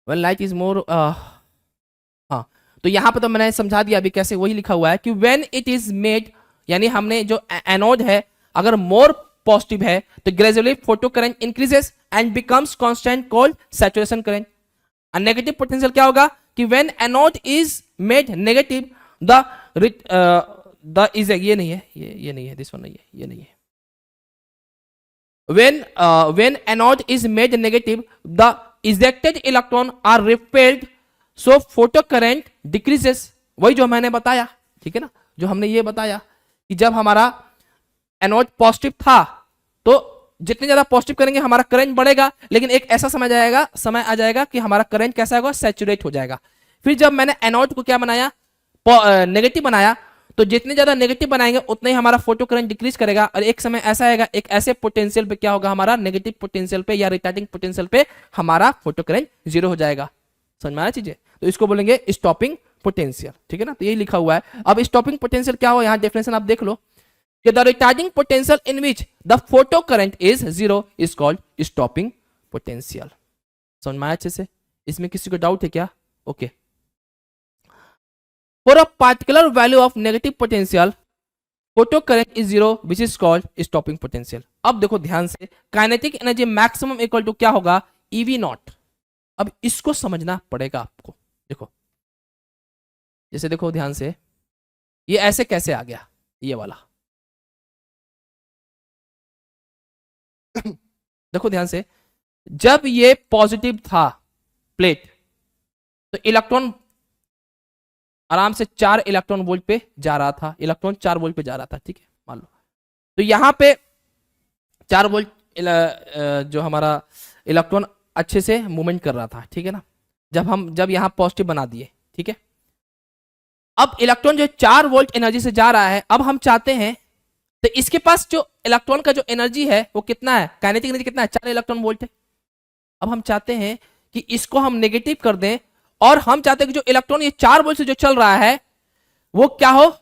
Speaker 1: व्हेन लाइट इज मोर, हाँ, तो यहां पे तो मैंने समझा दिया अभी कैसे। वही लिखा हुआ है कि व्हेन इट इज मेड, यानी हमने जो एनोड है अगर मोर पॉजिटिव है तो gradually photo current increases and becomes constant called saturation current. Negative potential क्या होगा कि when anode is made negative the is, ये नहीं है, ये नहीं है, दिस वन नहीं है, ये नहीं है। when anode is made negative the ejected electron are repelled so photo current decreases। वही जो मैंने बताया, ठीक है ना, जो हमने ये बताया कि जब हमारा एनोड पॉजिटिव था तो जितने ज्यादा पॉजिटिव करेंगे हमारा करंट बढ़ेगा। लेकिन एक ऐसा समय आ जाएगा कि हमारा करंट कैसा होगा? सैचुरेट हो जाएगा। फिर जब मैंने एनोड को क्या बनाया? नेगेटिव बनाया। तो जितने ज्यादा नेगेटिव बनाएंगे उतने ही हमारा फोटो करंट डिक्रीज करेगा। और एक समय ऐसा आएगा, एक ऐसे पोटेंशियल पे क्या होगा? हमारा नेगेटिव पोटेंशियल पे या रिटार्डिंग पोटेंशियल पे हमारा फोटो करंट 0 हो जाएगा। समझ में आ रहा चीजें? तो इसको बोलेंगे स्टॉपिंग पोटेंशियल। ठीक है ना? तो यही लिखा हुआ है। अब स्टॉपिंग पोटेंशियल क्या हो, यहाँ डेफिनेशन आप देख लो। the retarding potential in which the photo current is zero is called stopping potential. समझ में आया अच्छे से? इसमें किसी को डाउट है क्या? Okay. For a particular value of negative potential, photo current is zero, which is called stopping potential. अब देखो ध्यान से, kinetic energy maximum equal to क्या होगा? EV nought. अब इसको समझना पड़ेगा आपको. देखो जैसे देखो ध्यान से, ये ऐसे कैसे आ गया? ये वाला देखो ध्यान से, जब ये पॉजिटिव था प्लेट, तो इलेक्ट्रॉन आराम से 4 इलेक्ट्रॉन वोल्ट पे जा रहा था. इलेक्ट्रॉन 4 वोल्ट पे जा रहा था, ठीक है, मान लो. तो यहां पे 4 वोल्ट जो हमारा इलेक्ट्रॉन अच्छे से मूवमेंट कर रहा था, ठीक है ना. जब यहां पॉजिटिव बना दिए, ठीक है. अब इलेक्ट्रॉन जो 4 वोल्ट एनर्जी से जा रहा है, अब हम चाहते हैं तो इसके पास जो इलेक्ट्रॉन का जो एनर्जी है वो कितना है? काइनेटिक एनर्जी कितना है? 4 इलेक्ट्रॉन वोल्ट है. अब हम चाहते हैं कि इसको हम नेगेटिव कर दें, और हम चाहते हैं कि जो इलेक्ट्रॉन ये 4 वोल्ट से जो चल रहा है वो क्या हो?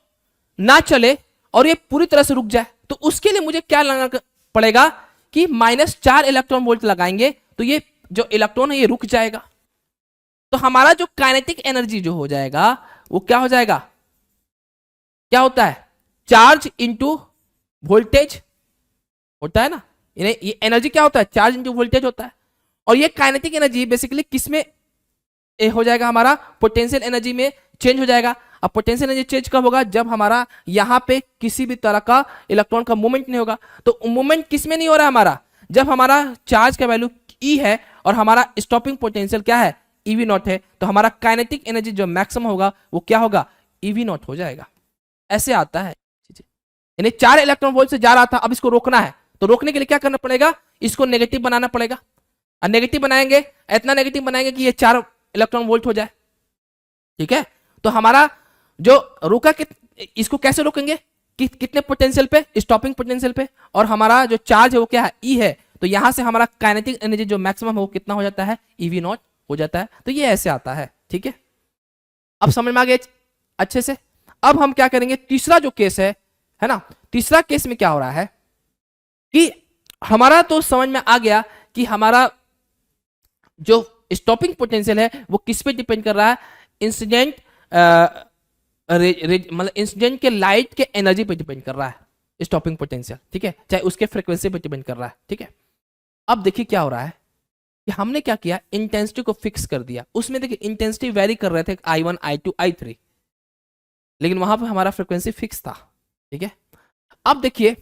Speaker 1: ना चले और ये पूरी तरह से रुक जाए. तो उसके लिए मुझे क्या लगाना पड़ेगा कि -4 इलेक्ट्रॉन वोल्ट लगाएंगे, तो ये जो इलेक्ट्रॉन है ये रुक जाएगा. तो हमारा जो काइनेटिक एनर्जी जो हो जाएगा वो क्या हो जाएगा? क्या होता है? चार्ज इंटू वोल्टेज होता है ना. ये एनर्जी क्या होता है? चार्ज इंटू वोल्टेज होता है. और ये काइनेटिक एनर्जी बेसिकली किसमें हो जाएगा? हमारा पोटेंशियल एनर्जी में चेंज हो जाएगा. अब पोटेंशियल एनर्जी चेंज कब होगा? जब हमारा यहां पे किसी भी तरह का इलेक्ट्रॉन का मूवमेंट नहीं होगा. तो मूवमेंट किसमें नहीं हो रहा है हमारा? जब हमारा चार्ज का वैल्यू E है और हमारा स्टॉपिंग पोटेंशियल क्या है? EV नॉट है. तो हमारा काइनेटिक एनर्जी जो मैक्सिमम होगा वो क्या होगा? EV नॉट हो जाएगा. ऐसे आता है. यानी 4 इलेक्ट्रॉन वोल्ट से जा रहा था, अब इसको रोकना है. तो रोकने के लिए क्या करना पड़ेगा? इसको नेगेटिव बनाना पड़ेगा. और नेगेटिव बनाएंगे, इतना नेगेटिव बनाएंगे कि ये 4 इलेक्ट्रॉन वोल्ट हो जाए, ठीक है. तो हमारा जो रोका इसको कैसे रोकेंगे? कितने पोटेंशियल पे? स्टॉपिंग पोटेंशियल पे. और हमारा जो चार्ज है वो क्या है? E है. तो यहां से हमारा काइनेटिक एनर्जी जो मैक्सिमम है वो कितना हो जाता है? EV नॉट हो जाता है. तो ये ऐसे आता है, ठीक है. अब समझ में आ गया अच्छे से. अब हम क्या करेंगे? तीसरा जो केस है ना, तीसरा केस में क्या हो रहा है कि हमारा तो समझ में आ गया कि हमारा जो स्टॉपिंग पोटेंशियल है वो किस पे डिपेंड कर रहा है? इंसिडेंट मतलब इंसिडेंट के लाइट के एनर्जी पे डिपेंड कर रहा है स्टॉपिंग पोटेंशियल, ठीक है, चाहे उसके फ्रीक्वेंसी पे डिपेंड कर रहा है, ठीक है. अब देखिए क्या हो रहा है कि हमने क्या किया? इंटेंसिटी को फिक्स कर दिया. उसमें देखिए इंटेंसिटी वेरी कर रहे थे I1 I2 I3, लेकिन वहां पर हमारा फ्रीक्वेंसी फिक्स था, ठीक है. अब देखिए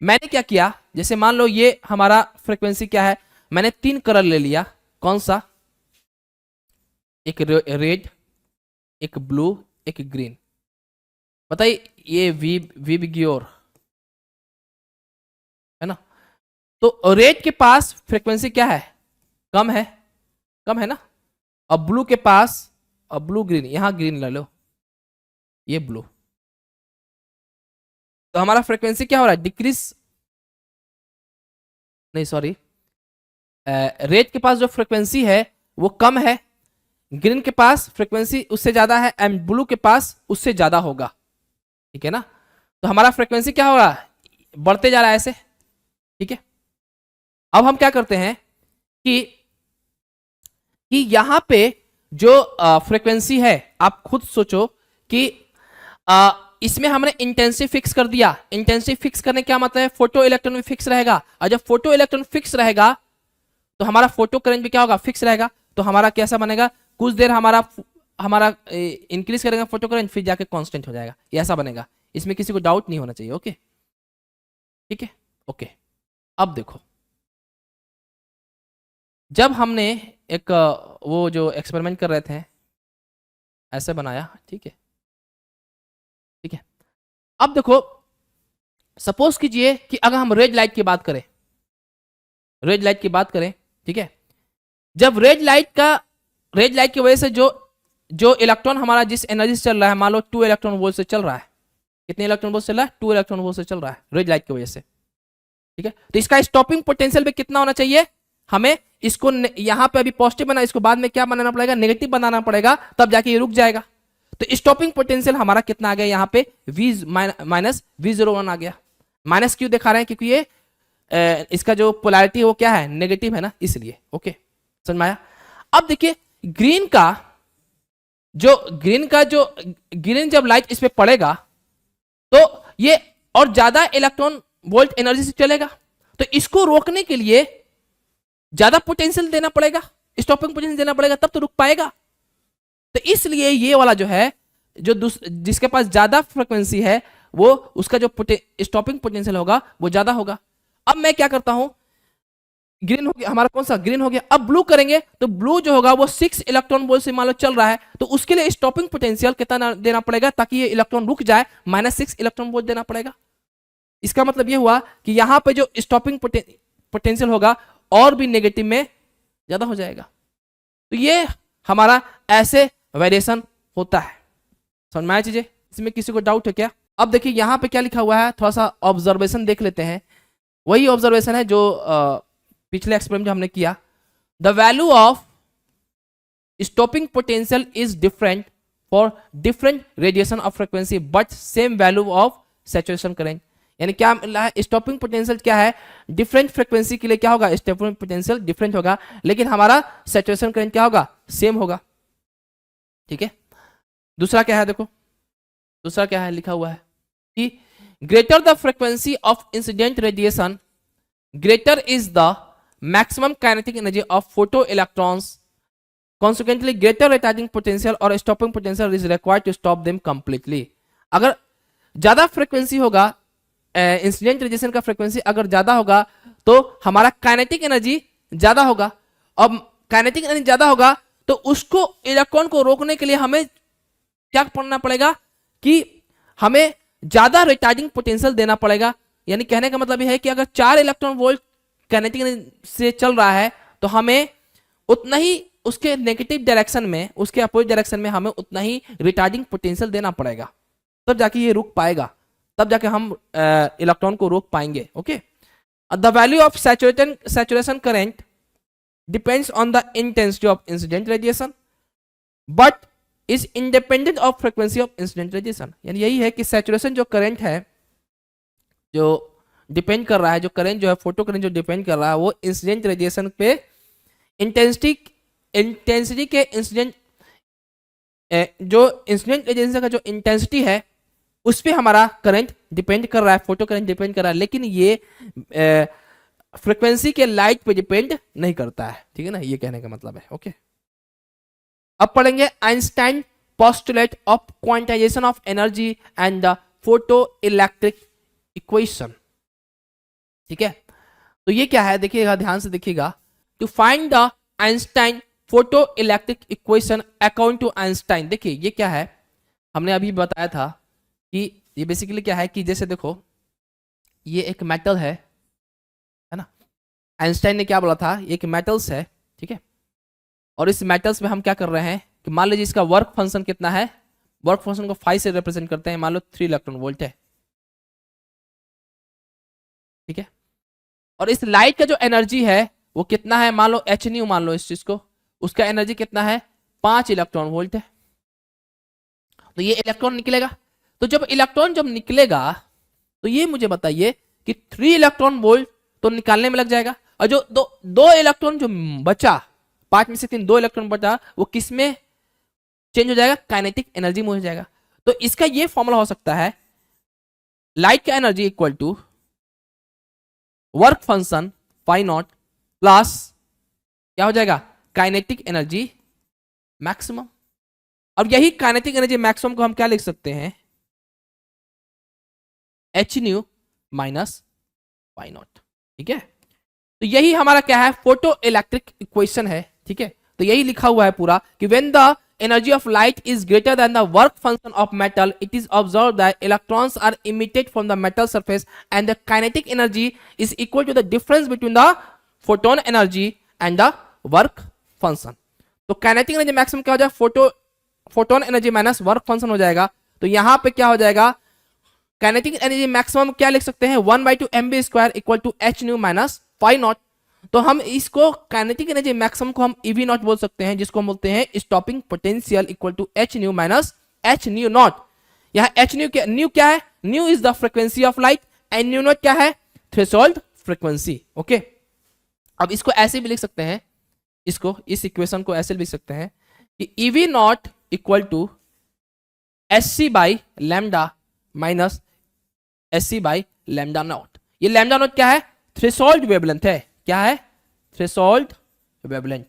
Speaker 1: मैंने क्या किया, जैसे मान लो ये हमारा फ्रीक्वेंसी क्या है, मैंने 3 कलर ले लिया. कौन सा? एक रेड, एक ब्लू, एक ग्रीन. बताइए ये विबग्योर है ना. तो रेड के पास फ्रीक्वेंसी क्या है? कम है, कम है ना. और ब्लू के पास, और ब्लू ग्रीन, यहां ग्रीन ले लो, ये ब्लू. तो हमारा फ्रीक्वेंसी क्या हो रहा है? डिक्रीज, नहीं सॉरी, रेड के पास जो फ्रीक्वेंसी है वो कम है, ग्रीन के पास फ्रीक्वेंसी उससे ज्यादा है, एंड ब्लू के पास उससे ज्यादा होगा, ठीक है ना. तो हमारा फ्रीक्वेंसी क्या होगा? बढ़ते जा रहा है ऐसे, ठीक है. अब हम क्या करते हैं कि यहां पे जो फ्रीक्वेंसी है, आप खुद सोचो कि इसमें हमने इंटेंसिटी फिक्स कर दिया. इंटेंसिटी फिक्स करने का मतलब है फोटो इलेक्ट्रॉन भी फिक्स रहेगा. और जब फोटो इलेक्ट्रॉन फिक्स रहेगा तो हमारा फोटो करंट भी क्या होगा? फिक्स रहेगा. तो हमारा कैसा बनेगा? कुछ देर हमारा इंक्रीज करेगा फोटो करंट, फिर जाके कांस्टेंट हो जाएगा. ये ऐसा बनेगा. इसमें किसी को डाउट नहीं होना चाहिए. ओके, ठीक है, ओके. अब देखो, जब हमने एक वो जो एक्सपेरिमेंट कर रहे थे ऐसे बनाया, ठीक है, ठीक है. अब देखो सपोज कीजिए कि अगर हम रेड लाइट की बात करें, रेड लाइट की बात करें, ठीक है. जब रेड लाइट की वजह से जो इलेक्ट्रॉन हमारा जिस एनर्जी से चल रहा है, मान लो 2 इलेक्ट्रॉन वोल्ट से चल रहा है. कितने इलेक्ट्रॉन वोल्ट चल रहा है? 2 इलेक्ट्रॉन वोल्ट से चल रहा है रेड लाइट की वजह से, ठीक है. तो इसका स्टॉपिंग पोटेंशियल पे कितना होना चाहिए? हमें इसको यहां पे अभी पॉजिटिव बना, इसको बाद में क्या बनाना पड़ेगा? नेगेटिव बनाना पड़ेगा, तब जाके ये रुक जाएगा. तो स्टॉपिंग पोटेंशियल हमारा कितना आ गया यहाँ पे v माइनस v01 आ गया। माइनस क्यों दिखा रहे हैं, क्योंकि ये इसका जो पोलैरिटी है वो क्या है, नेगेटिव है ना, इसलिए। ओके, समझ में आया। अब देखिए ग्रीन जब लाइट इस पे पड़ेगा तो ये और ज्यादा इलेक्ट्रॉन वोल्ट एनर्जी से चलेगा, तो इसको रोकने के लिए ज्यादा पोटेंशियल देना पड़ेगा, स्टॉपिंग पोटेंशियल देना पड़ेगा, तब तो रुक पाएगा। तो इसलिए ये वाला जो है, जो जिसके पास ज्यादा फ्रीक्वेंसी है वो उसका जो स्टॉपिंग पोटेंशियल होगा वो ज्यादा होगा। अब मैं क्या करता हूं, ग्रीन हो गया हमारा, कौन सा ग्रीन हो गया। अब ब्लू करेंगे तो ब्लू जो होगा वो 6 इलेक्ट्रॉन वोल्ट से मान लो चल रहा है, तो उसके लिए स्टॉपिंग पोटेंशियल कितना देना पड़ेगा ताकि ये इलेक्ट्रॉन रुक जाए, -6 इलेक्ट्रॉन वोल्ट देना पड़ेगा। इसका मतलब ये हुआ कि यहां पे जो स्टॉपिंग पोटेंशियल होगा और भी नेगेटिव में ज्यादा हो जाएगा। तो ये हमारा ऐसे वेरिएशन होता है। समझ में आया चीजें, इसमें किसी को डाउट है क्या? अब देखिए यहां पे क्या लिखा हुआ है, थोड़ा सा ऑब्जर्वेशन देख लेते हैं। वही ऑब्जर्वेशन है जो पिछले एक्सपेरिमेंट हमने किया। The value of stopping potential is different for different radiation of frequency but same value of saturation current. यानी क्या मिल रहा है, स्टॉपिंग पोटेंशियल क्या है, डिफरेंट फ्रीक्वेंसी के लिए क्या होगा, स्टॉपिंग पोटेंशियल डिफरेंट होगा, लेकिन हमारा सैचुरेशन करंट क्या होगा, सेम होगा। ठीक है, दूसरा क्या है, देखो दूसरा क्या है, लिखा हुआ है कि greater the frequency of incident radiation greater is the maximum kinetic energy of photoelectrons, consequently greater retarding potential or stopping potential is required to stop them completely। अगर ज्यादा फ्रीक्वेंसी होगा, इंसिडेंट रेडिएशन का फ्रीक्वेंसी अगर ज्यादा होगा तो हमारा काइनेटिक एनर्जी ज्यादा होगा, और काइनेटिक एनर्जी ज्यादा होगा तो उसको इलेक्ट्रॉन को रोकने के लिए हमें क्या करना पड़ेगा कि हमें ज्यादा रिटार्डिंग पोटेंशियल देना पड़ेगा। यानी कहने का मतलब यह है कि अगर 4 इलेक्ट्रॉन वोल्ट काइनेटिक एनर्जी से चल रहा है तो हमें उतना ही उसके नेगेटिव डायरेक्शन में, उसके अपोजिट डायरेक्शन में हमें उतना ही रिटार्डिंग पोटेंशियल देना पड़ेगा, तब जाके ये रुक पाएगा, तब जाके हम इलेक्ट्रॉन को रोक पाएंगे। Okay, the value of saturation current depends on the intensity of incident radiation but is independent of frequency of incident radiation. यानी यही है कि सैचुरेशन जो करंट है, जो डिपेंड कर रहा है, जो करंट जो है, फोटो करंट जो डिपेंड कर रहा है वो इंसिडेंट रेडिएशन पे, इंटेंसिटी के इंसिडेंट, जो इंसिडेंट रेडिएशन का जो इंटेंसिटी है उस पे हमारा करंट डिपेंड कर रहा है, फोटो करंट डिपेंड कर रहा है, लेकिन ये फ्रीक्वेंसी के लाइट पे डिपेंड नहीं करता है। ठीक है ना, ये कहने का मतलब है। ओके, अब पढ़ेंगे Einstein postulate of quantization of energy and the photo electric equation. ठीक है, तो ये क्या है, देखिएगा ध्यान से देखिएगा। To find the Einstein photo electric equation according to Einstein. देखिए ये क्या है, हमने अभी बताया था कि ये बेसिकली क्या है कि जैसे देखो ये एक मेटल है ना, आइंस्टाइन ने क्या बोला था, ये एक मेटल्स है। ठीक है, और इस मेटल्स में हम क्या कर रहे हैं कि मान लीजिए इसका वर्क फंक्शन कितना है, वर्क फंक्शन को 5 से रिप्रेजेंट करते हैं, मान लो 3 इलेक्ट्रॉन वोल्ट है। ठीक है, और इस लाइट का जो एनर्जी है वो कितना है, मान लो एच न्यू, मान लो इस चीज को, उसका एनर्जी कितना है, 5 इलेक्ट्रॉन वोल्ट है। तो ये इलेक्ट्रॉन निकलेगा, तो जब इलेक्ट्रॉन जब निकलेगा तो ये मुझे बताइए कि 3 इलेक्ट्रॉन वोल्ट तो निकालने में लग जाएगा, और जो दो इलेक्ट्रॉन जो बचा, 5 में से 3 2 इलेक्ट्रॉन बचा, वो किस में चेंज हो जाएगा, काइनेटिक एनर्जी में हो जाएगा। तो इसका ये फॉर्मूला हो सकता है, लाइट का energy equal to work function phi nought plus क्या हो जाएगा, काइनेटिक एनर्जी मैक्सिमम। अब यही काइनेटिक एनर्जी मैक्सिमम को हम क्या लिख सकते हैं, h nu minus y nought. ठीक है, तो यही हमारा क्या है, फोटो इलेक्ट्रिक इक्वेशन है। ठीक है, तो यही लिखा हुआ है पूरा कि when the energy of light is greater than the work function of metal, it is observed that electrons are emitted from the metal surface and the kinetic energy is equal to the difference between the photon energy and the work function। तो kinetic energy maximum क्या हो जाएगा, photon energy minus work function हो जाएगा। तो यहां पे क्या हो जाएगा, kinetic energy maximum क्या लिख सकते हैं, 1/2 mv square equal to h nu minus phi naught। तो हम इसको काइनेटिक एनर्जी मैक्सिमम को हम ईवी नॉट बोल सकते हैं, जिसको हम बोलते हैं stopping potential equal to h nu minus h nu nought, यहाँ एच न्यू क्या है, nu is the frequency of light and nu nought क्या है, थ्रेशोल्ड फ्रीक्वेंसी। ओके, अब इसको ऐसे भी लिख सकते हैं, इसको इस इक्वेशन को ऐसे लिख सकते हैं कि EV nought equal to s c by lambda minus s c by lambda nought. ये लैम्डा नॉट क्या है, थ्रेशोल्ड वेवलेंथ है, क्या है, थ्रेशोल्ड वेवलेंथ,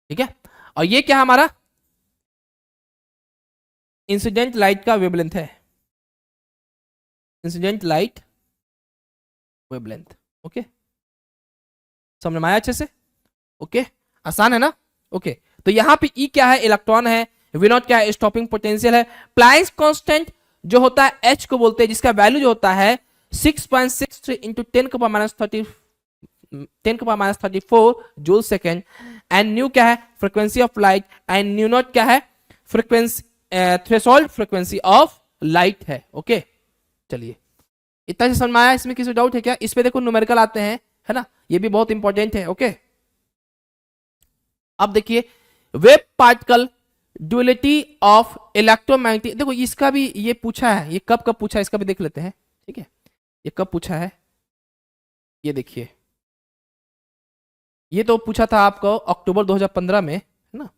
Speaker 1: ठीक है। और ये क्या हमारा इंसिडेंट लाइट का वेवलेंथ है, इंसिडेंट लाइट वेवलेंथ। ओके, समझ में आया अच्छे से, ओके, आसान है ना। ओके, तो यहां पे ई क्या है, इलेक्ट्रॉन है, वी नॉट क्या है, स्टॉपिंग पोटेंशियल है, प्लैंक्स कांस्टेंट जो होता है एच को बोलते हैं, जिसका वैल्यू जो होता है 6.63 into 10⁻34 joule second, and new क्या है, frequency of light, and nu nought क्या है, frequency threshold frequency of light है। ओके, चलिए इतना से समझ में आया, इसमें किसी डाउट है क्या, इस पे देखो न्यूमेरिकल आते हैं, है ना, ये भी बहुत इंपॉर्टेंट है। ओके, अब देखिए wave particle duality of electromagnetic, देखो इसका भी ये पूछा है, ये कब कब पूछा है इसका भी देख लेते हैं, ठीक है, ये कब पूछा है, ये देखिए, ये तो पूछा था आपको अक्टूबर 2015 में, है ना।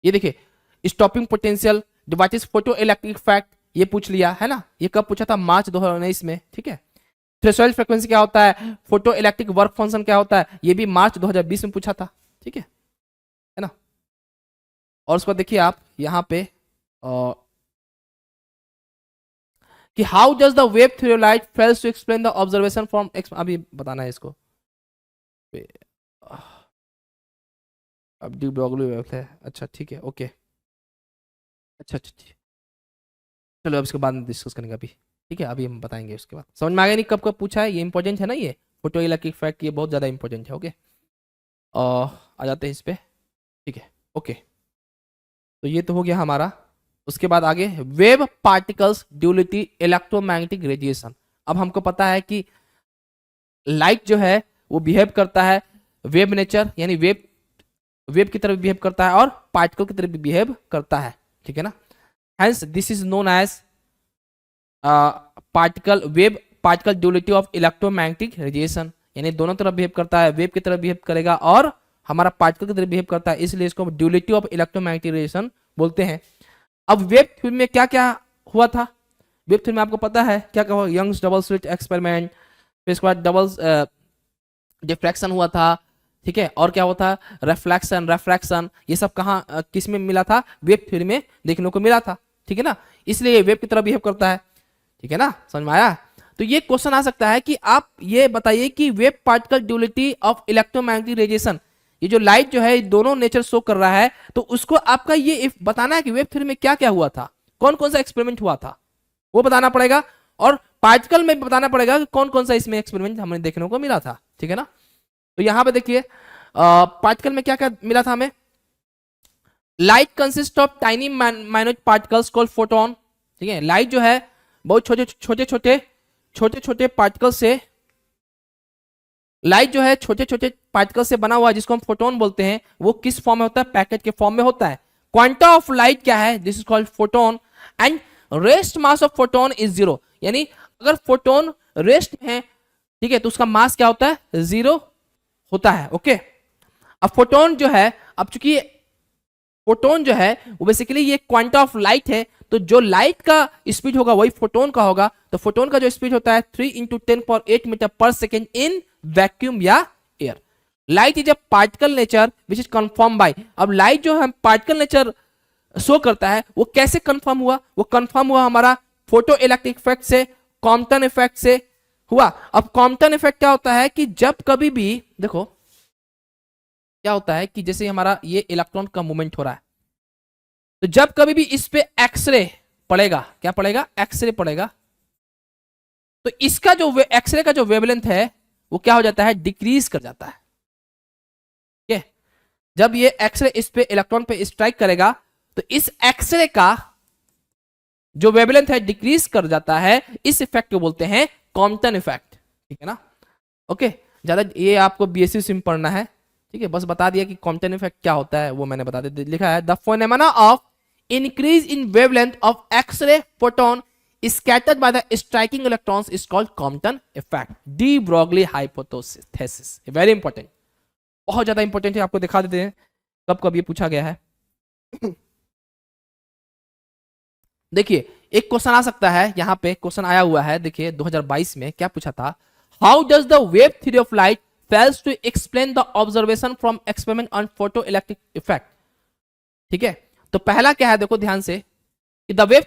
Speaker 1: ये देखिए stopping potential device photo electric effect, ये पूछ लिया है ना, ये कब पूछा था, मार्च 2019 में, ठीक है। थ्रेशोल्ड फ्रीक्वेंसी क्या होता है, फोटो इलेक्ट्रिक वर्क फंक्शन क्या होता है, ये भी मार्च 2020 में पूछा था, ठीक है ना। और उसको देखिए आप यहां पे कि how does the wave through light fails to explain the observation from, अभी बताना है इसको, अब डी ब्रॉगली वेव है, अच्छा ठीक है, ओके, अच्छा अच्छा ठीक, चलो अब इसके बाद में डिस्कस करेंगे अभी, ठीक है, अभी हम बताएंगे उसके बाद। समझ में आ गया नहीं कब कब पूछा है, ये इंपॉर्टेंट है ना, ये फोटो इलेक्ट्रिक इफेक्ट ये बहुत ज़्यादा इंपॉर्टेंट है। ओके, आ जाते हैं इस पे, ठीक है। ओके, तो ये तो हो गया हमारा, उसके बाद आगे wave particles duality electromagnetic radiation. अब हमको पता है कि लाइट जो है वो बिहेव करता है वेव नेचर, यानी वेव की तरफ बिहेव करता है और पार्टिकल की तरफ भी बिहेव करता है, ठीक है ना। Hence this is known as particle duality of electromagnetic radiation, यानी दोनों तरफ बिहेव करता है, वेव की तरफ बिहेव करेगा और हमारा पार्टिकल की तरफ बिहेव करता है, इसलिए इसको ड्यूअलिटी ऑफ इलेक्ट्रोमैग्नेटिक रेडिएशन बोलते हैं। अब वेव थ्योरी में क्या क्या हुआ था, वेव थ्योरी में आपको पता है क्या क्या हुआ, यंग्स डबल स्लिट एक्सपेरिमेंट, फिर इसके बाद डबल डिफ्रैक्शन हुआ था, ठीक है, और क्या हुआ था, रेफ्रैक्शन, ये सब कहाँ किस में मिला था, वेव थ्योरी में देखने को मिला था, ठीक है ना, इसलिए वेव की तरह बिहेव करता है, ठीक है ना, समझ में आया। तो ये क्वेश्चन आ सकता है कि आप ये बताइए कि wave particle duality of electromagnetic radiation, ये जो लाइट जो है दोनों नेचर शो कर रहा है, तो उसको आपका ये बताना है कि वेव थ्योरी में क्या क्या हुआ था, कौन कौन सा एक्सपेरिमेंट हुआ था, वो बताना पड़ेगा, और पार्टिकल में बताना पड़ेगा कि कौन कौन सा इसमें एक्सपेरिमेंट हमें देखने को मिला था, ठीक है ना। तो यहां पे देखिए पार्टिकल में क्या क्या मिला था हमें, light consist of tiny minute particles called photon, ठीक है, लाइट जो है बहुत छोटे छोटे पार्टिकल से, लाइट जो है छोटे छोटे पार्टिकल से बना हुआ है जिसको हम फोटोन बोलते हैं, वो किस फॉर्म में होता है, पैकेट के फॉर्म में होता है। क्वांटा ऑफ लाइट क्या है, this is called photon, and rest mass of photon is 0, यानी अगर फोटोन रेस्ट है, ठीक है, तो उसका मास क्या होता है, 0 होता है। ओके, अब फोटोन जो है, अब चूंकि फोटोन जो है वो बेसिकली ये क्वांटा ऑफ लाइट है, तो जो लाइट का स्पीड होगा वही फोटोन का होगा, तो फोटोन का जो स्पीड होता है 3 × 10⁸ metre per second in vacuum या air. Light is a particle nature which is confirm by, अब लाइट जो है पार्टिकल नेचर शो करता है वो कैसे कंफर्म हुआ, वो कंफर्म हुआ हमारा फोटो इलेक्ट्रिक इफेक्ट से, कॉम्पटन इफेक्ट से हुआ। अब कॉम्पटन इफेक्ट क्या होता है कि जब कभी भी देखो क्या होता है कि जैसे हमारा ये इलेक्ट्रॉन का मूवमेंट हो रहा है, तो जब कभी भी इस पे एक्सरे पड़ेगा, क्या पड़ेगा, एक्सरे पड़ेगा, तो इसका जो एक्सरे का जो वेवलेंथ है वो क्या हो जाता है, डिक्रीज कर जाता है, ठीक है। जब ये एक्सरे इस पे इलेक्ट्रॉन पे स्ट्राइक करेगा तो इस एक्सरे का जो वेवलेंथ है डिक्रीज कर जाता है, इस इफेक्ट को बोलते हैं कॉम्पटन इफेक्ट, ठीक है ना। ओके, ज्यादा ये आपको बीएससी में पढ़ना है, ठीक है, बस बता दिया कि कॉम्पटन इफेक्ट क्या होता है, वो मैंने बता दिया। लिखा है the phenomena of increase in wavelength of X ray photon scattered by the striking electrons is called Compton effect. De Broglie hypothesis. Very important, बहुत ज्यादा इंपॉर्टेंट है, आपको दिखा देते हैं कब कब ये पूछा गया है। देखिए एक क्वेश्चन आ सकता है, यहां पे क्वेश्चन आया हुआ है, देखिए 2022 में क्या पूछा था, how does the wave theory of light fails to explain the observation from experiment on photo electric effect. ठीक है, तो पहला क्या है, देखो ध्यान से, the wave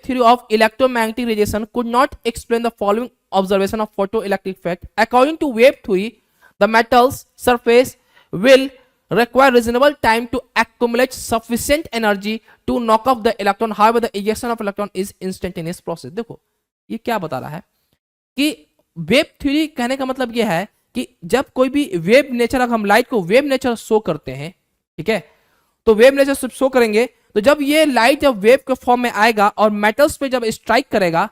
Speaker 1: theory of electromagnetic radiation could not explain the following observation of photoelectric effect. According to wave theory, the metal's surface will require reasonable time to accumulate sufficient energy to knock off the electron. However, the ejection of electron is instantaneous process. देखो ये क्या बता रहा है कि वेव थ्योरी कहने का मतलब यह है कि जब कोई भी वेव नेचर, अगर हम लाइट को वेव नेचर शो करते हैं, ठीक है, तो वेव नेचर शो करेंगे, तो जब ये लाइट जब वेव के फॉर्म में आएगा और मेटल्स पे जब स्ट्राइक करेगा,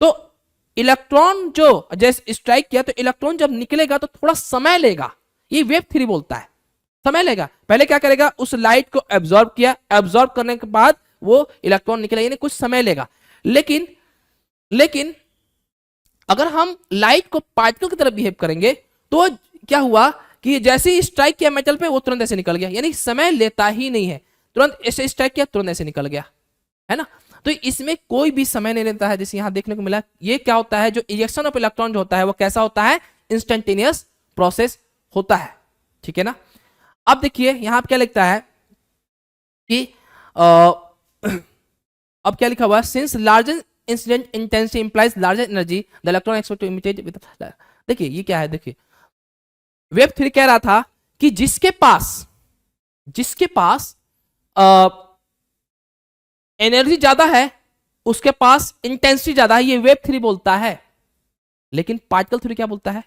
Speaker 1: तो इलेक्ट्रॉन जो जैसे स्ट्राइक किया, तो इलेक्ट्रॉन जब निकलेगा तो थोड़ा समय लेगा, ये वेव थ्योरी बोलता है, समय लेगा। पहले क्या करेगा, उस लाइट को एब्जॉर्ब किया, एब्जॉर्ब करने के बाद वो इलेक्ट्रॉन निकलेगा, यानी कुछ समय लेगा। लेकिन अगर हम लाइट को पार्टिकल की तरह बिहेव करेंगे, तो क्या हुआ कि जैसे ही स्ट्राइक किया मेटल पे, वो तुरंत ऐसे निकल गया, यानी समय लेता ही नहीं है, तुरंत ऐसे स्ट्राइक किया, तुरंत ऐसे निकल गया, है ना। तो इसमें कोई भी समय नहीं लेता है, जैसे यहां देखने को मिला। ये क्या होता है, जो इजेक्शन ऑफ इलेक्ट्रॉन जो होता है वो कैसा होता है, इंस्टेंटेनियस प्रोसेस होता है, ठीक है ना। अब देखिए यहां क्या लिखता है कि अब क्या लिखा हुआ है, since larger incident intensity implies larger energy the electron expect to imitate with. देखिए ये क्या है, देखिए वेव थ्योरी कह रहा था कि जिसके पास एनर्जी ज्यादा है उसके पास इंटेंसिटी ज्यादा है, ये वेव थ्योरी बोलता है। लेकिन पार्टिकल थ्योरी क्या बोलता है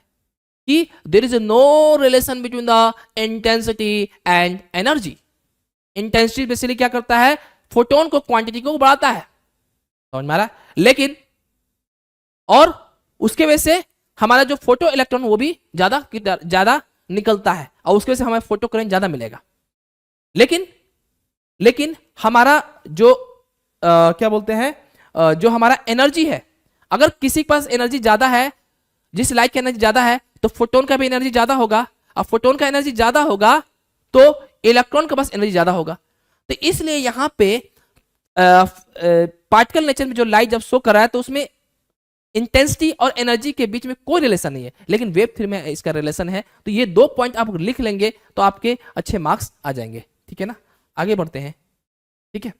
Speaker 1: कि there is no relation between the intensity and energy. Intensity basically क्या करता है, फोटोन को, क्वांटिटी को बढ़ाता है, समझ में आ रहा है। लेकिन और उसके वजह से हमारा जो फोटो इलेक्ट्रॉन वो भी ज्यादा निकलता है, और उसके वजह से हमें फोटो करंट ज्यादा मिलेगा। लेकिन हमारा जो क्या बोलते हैं, जो हमारा एनर्जी है, अगर किसी के पास एनर्जी ज्यादा है, जिस लाइट की एनर्जी ज्यादा है, तो फोटोन का भी एनर्जी ज्यादा होगा, और फोटोन का एनर्जी ज्यादा होगा तो इलेक्ट्रॉन के पास एनर्जी ज्यादा होगा। तो इसलिए यहां पे पार्टिकल नेचर में जो लाइट जब शो कर रहा है, तो उसमें इंटेंसिटी और एनर्जी के बीच में कोई रिलेशन नहीं है, लेकिन वेव थ्योरी में इसका रिलेशन है। तो ये 2 पॉइंट आप लिख लेंगे तो आपके अच्छे मार्क्स आ जाएंगे, ठीक है ना। आगे बढ़ते हैं, ठीक है।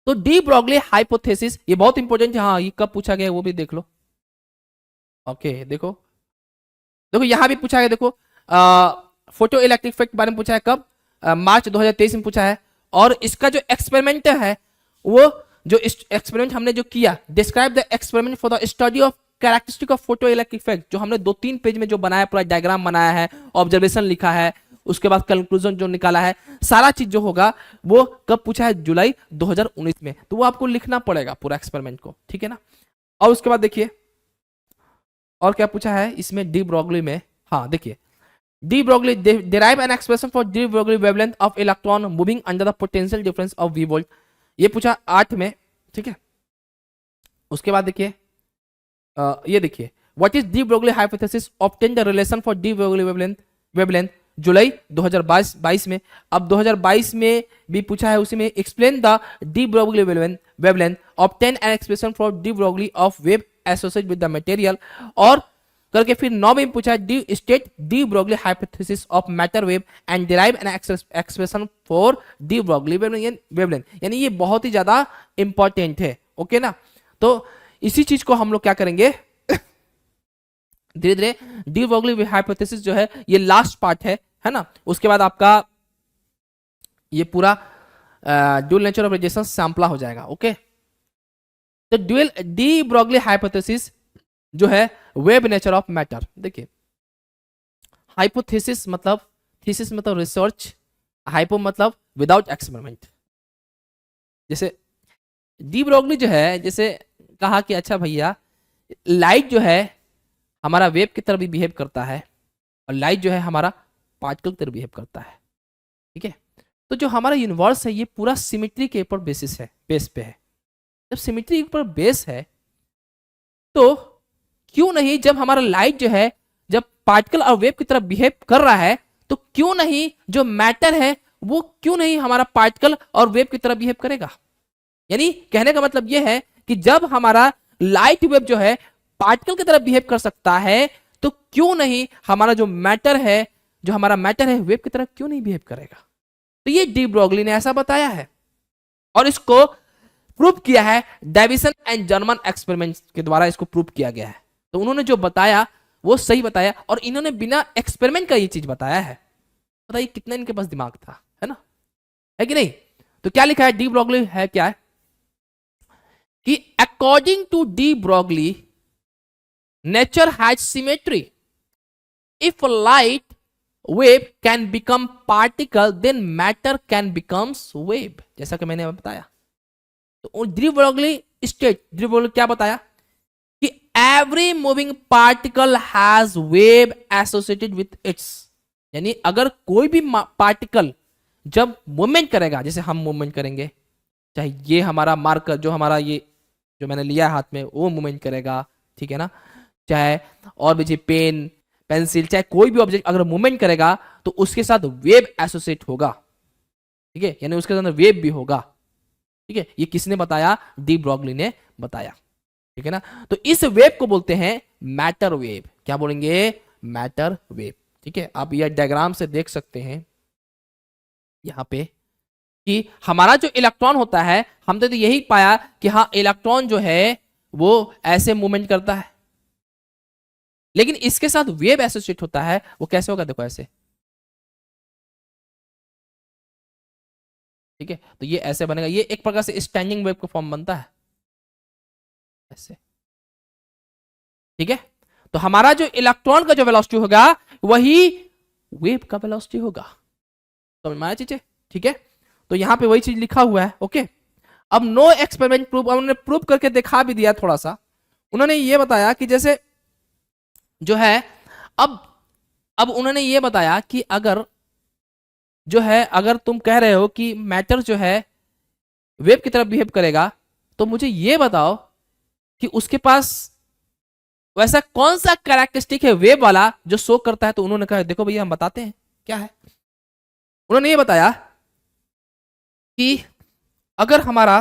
Speaker 1: तो डी ब्रॉगली हाइपोथेसिस, ये बहुत इंपॉर्टेंट है, हाँ ये कब पूछा गया वो भी देख लो। ओके देखो यहां भी पूछा गया, देखो फोटो इलेक्ट्रिक इफेक्ट के बारे में पूछा है, कब, मार्च 2023 में पूछा है। और इसका जो एक्सपेरिमेंट है, वो जो एक्सपेरिमेंट हमने जो किया, describe the experiment for the study of characteristic of photo electric effect, जो हमने 2-3 पेज में जो बनाया, पूरा डायग्राम बनाया है, ऑब्जर्वेशन लिखा है, उसके बाद कंक्लूजन जो निकाला है, सारा चीज जो होगा वो कब पूछा है, जुलाई 2019 में। तो वो आपको लिखना पड़ेगा पूरा एक्सपेरिमेंट को, ठीक है ना। और उसके बाद देखिए और क्या पूछा है इसमें, डी ब्रॉगली में, हाँ देखिए, de Broglie derive an expression for de Broglie wavelength of electron moving under the potential difference of V volt, ये पूछा 8 में, ठीक है। उसके बाद देखिए ये देखिए, what is de Broglie hypothesis, obtain the relation for de Broglie wavelength, जुलाई 2022 में। अब 2022 में भी पूछा है, उसी में explain the D Broglie wavelength, obtain an expression for de Broglie of wave associated with the material, और करके फिर 9 में पूछा है, D state D Broglie hypothesis of matter wave and derive an expression for de Broglie wavelength. यानी ये बहुत ही ज्यादा इंपॉर्टेंट है, ओके ना। तो इसी चीज को हम लोग क्या करेंगे धीरे धीरे, डी ब्रॉगली हाइपोथेसिस जो है ये लास्ट पार्ट है ना। उसके बाद आपका ये पूरा ड्यूल नेचर ऑफ रेडिएशन सैंपला हो जाएगा, ओके। तो ड्यूल डी ब्रॉगली हाइपोथेसिस जो है वेव नेचर ऑफ मैटर, देखिए हाइपोथेसिस मतलब, थीसिस मतलब रिसर्च, हाइपो मतलब विदाउट एक्सपेरिमेंट। जैसे डी ब्रॉगली जो है, जैसे कहा कि अच्छा भैया लाइट जो है हमारा वेव की तरह भी बिहेव करता है, और लाइट जो है हमारा पार्टिकल की तरह बिहेव करता है। ठीक है, तो जो हमारा यूनिवर्स है ये पूरा सिमेट्री के ऊपर बेसिस है, बेस पे है। जब सिमेट्री के ऊपर बेस है तो क्यों नहीं जब हमारा लाइट जो है जब पार्टिकल और वेव की तरह बिहेव कर रहा है तो क्यों नहीं जो मैटर है वो क्यों नहीं हमारा पार्टिकल और वेव की तरह बिहेव करेगा। यानी कहने का मतलब यह है कि जब हमारा लाइट वेव जो है पार्टिकल की तरह बिहेव कर सकता है तो क्यों नहीं हमारा जो मैटर है वेव की तरह क्यों नहीं बिहेव करेगा। तो ये डी ब्रोगली ने ऐसा बताया है और इसको प्रूव किया है डेविसन एंड जर्मन एक्सपेरिमेंट के द्वारा, इसको प्रूव किया गया है। तो उन्होंने जो बताया वो सही बताया और इन्होंने बिना एक्सपेरिमेंट का ये चीज बताया है। बताइए कितना इनके पास दिमाग था, है ना, है कि नहीं। तो क्या लिखा है डी ब्रोगली है क्या है कि according to de Broglie nature has symmetry, if light wave can become particle then matter can becomes wave, जैसा कि मैंने बताया। तो डी ब्रोगली क्या बताया कि every moving particle has wave associated with its, यानी अगर कोई भी पार्टिकल जब मूवमेंट करेगा, जैसे हम मूवमेंट करेंगे, चाहे ये हमारा मार्कर जो हमारा ये जो मैंने लिया हाथ में वो मूवमेंट करेगा, ठीक है ना, चाहे और भी पेन पेंसिल चाहे कोई भी ऑब्जेक्ट अगर मूवमेंट करेगा तो उसके साथ वेव एसोसिएट होगा। ठीक है, यानी उसके अंदर वेव भी होगा। ठीक है, ये किसने बताया, डी ब्रोगली ने बताया। ठीक है ना, तो इस वेव को बोलते हैं मैटर वेव। क्या बोलेंगे, मैटर वेव। ठीक है, आप यह डायग्राम से देख सकते हैं यहां पे कि हमारा जो इलेक्ट्रॉन होता है हमने तो यही पाया कि हाँ इलेक्ट्रॉन जो है वो ऐसे मूवमेंट करता है, लेकिन इसके साथ वेव एसोसिएट होता है। वो कैसे होगा, देखो ऐसे। ठीक है, तो ये ऐसे बनेगा, ये एक प्रकार से स्टैंडिंग वेव का फॉर्म बनता है ऐसे। ठीक है, तो हमारा जो इलेक्ट्रॉन का जो वेलोसिटी होगा वही वेव का वेलोसिटी होगा। समझ में आया चीजें। ठीक है, तो यहां पे वही चीज लिखा हुआ है। ओके, अब नो एक्सपेरिमेंट प्रूफ, उन्होंने प्रूफ करके दिखा भी दिया थोड़ा सा। उन्होंने ये बताया कि जैसे जो है अब उन्होंने ये बताया कि अगर जो है अगर तुम कह रहे हो कि मैटर जो है वेव की तरह बिहेव करेगा तो मुझे ये बताओ कि उसके पास वैसा कौन सा कैरेक्टरिस्टिक है वेव वाला जो शो करता है। तो उन्होंने कहा देखो भैया हम बताते हैं क्या है। उन्होंने ये बताया कि अगर हमारा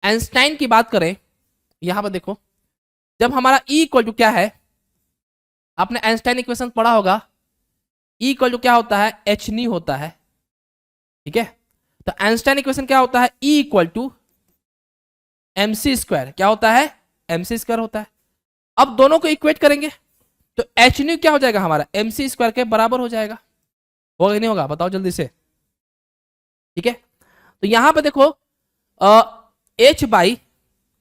Speaker 1: आइंस्टाइन की बात करें, यहां पर देखो, जब हमारा E इक्वल टू क्या है, आपने आइंस्टाइन इक्वेशन पढ़ा होगा, E इक्वल टू क्या होता है, एच नी होता है। ठीक है, तो आइंस्टाइन इक्वेशन क्या होता है, E equal to mc square, क्या होता है, mc स्क्वायर होता है। अब दोनों को इक्वेट करेंगे तो एच न्यू क्या हो जाएगा, हमारा mc स्क्वायर के बराबर हो जाएगा। होगा कि नहीं होगा, बताओ जल्दी से। ठीक है, तो यहां पे देखो h बाई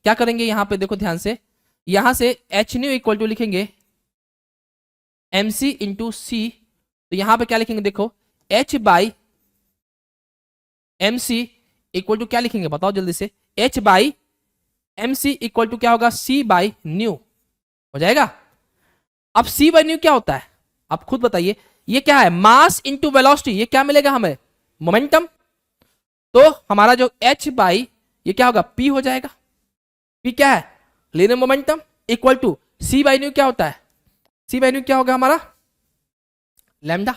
Speaker 1: क्या करेंगे, यहां पे देखो ध्यान से, यहां से एच न्यू इक्वल टू लिखेंगे mc इंटू सी। तो यहां पे क्या लिखेंगे, देखो h by mc equal to क्या लिखेंगे, बताओ जल्दी से, h by mc equal to क्या होगा, c बाई न्यू हो जाएगा। अब c बाई न्यू क्या होता है, आप खुद बताइए, ये क्या है, मास इंटू वेलोसिटी, ये क्या मिलेगा हमें, मोमेंटम। तो हमारा जो h बाई ये क्या होगा, p हो जाएगा। p क्या है, linear momentum, equal to c by nu क्या होता है, c बाई न्यू क्या होगा हमारा, लैम्डा।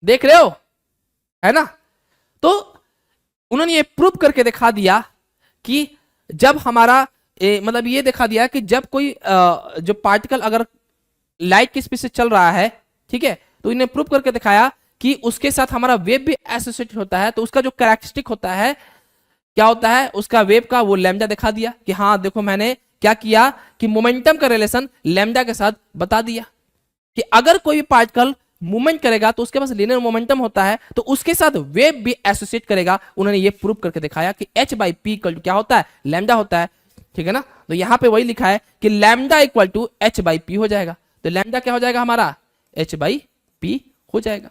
Speaker 1: देख रहे हो, है ना। तो उन्होंने ये प्रूव करके दिखा दिया कि जब हमारा मतलब ये दिखा दिया कि जब कोई जो पार्टिकल अगर लाइट की स्पीड से चल रहा है, ठीक है, तो इन्हें प्रूव करके दिखाया कि उसके साथ हमारा वेव भी एसोसिएटेड होता है। तो उसका जो कैरेक्टरिस्टिक होता है, क्या होता है उसका वेव का, वो लैम्डा दिखा दिया कि हाँ देखो मैंने क्या किया कि मोमेंटम का रिलेशन लैम्डा के साथ बता दिया कि अगर कोई भी पार्टिकल मूवमेंट करेगा तो उसके पास लीनियर मोमेंटम होता है, तो उसके साथ वेव भी एसोसिएट करेगा। उन्होंने ये प्रूव करके दिखाया कि h by p equal to क्या होता है, लैम्डा होता है। ठीक है ना, तो यहां पे वही लिखा है कि lambda equal to h by p हो जाएगा। तो लैम्डा क्या हो जाएगा हमारा, h बाई पी हो जाएगा।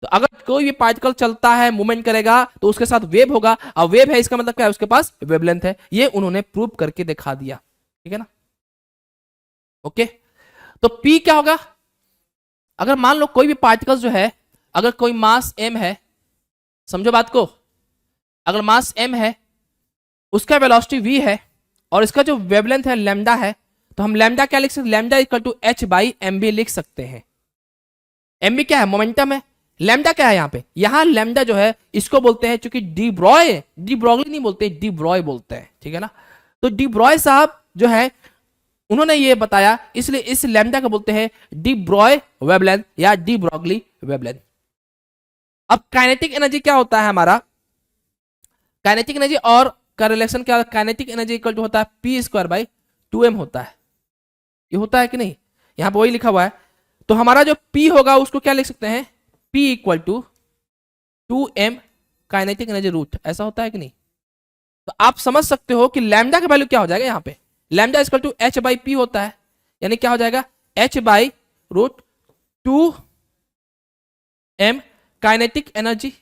Speaker 1: तो अगर कोई भी पार्टिकल चलता है मूवमेंट करेगा तो उसके साथ वेव होगा, और वेव है इसका मतलब क्या है, उसके पास वेवलेंथ है। ये उन्होंने प्रूव करके दिखा दिया। ठीक है ना, ओके। तो P क्या होगा? अगर मान लो कोई भी पार्टिकल जो है, अगर कोई मास m है, समझो बात को, अगर मास m है, उसका वेलोसिटी v है और इसका जो वेवलेंथ है लैम्डा है, तो हम लैम्डा क्या लिख सकते हैं? Lambda equal to h by m b लिख सकते हैं। एम बी क्या है? मोमेंटम है। लैम्डा क्या है यहाँ पे? यहाँ लैम्डा जो है इसको बोलते हैं, चूंकि डी ब्रॉगली नहीं बोलते, डी ब्रॉय बोलते हैं, ठीक है ना। तो डी ब्रॉय साहब जो है उन्होंने ये बताया, इसलिए इस लैम्डा को बोलते हैं डी ब्रॉय वेवलेंथ या डी ब्रॉगली वेवलेंथ। अब काइनेटिक एनर्जी क्या होता है हमारा? काइनेटिक एनर्जी और का रिलेशन क्या? काइनेटिक एनर्जी इक्वल टू होता है पी स्क्वायर बाई 2m होता है। ये होता है कि नहीं? यहां पर वही लिखा हुआ है। तो हमारा जो P होगा उसको क्या लिख सकते हैं? P equal to 2m kinetic energy root, ऐसा होता है कि नहीं? तो आप समझ सकते हो कि लैम्डा का वैल्यू क्या हो जाएगा यहाँ पे? Lambda equal to h by p होता है, यानी क्या हो जाएगा? h by root 2m kinetic energy.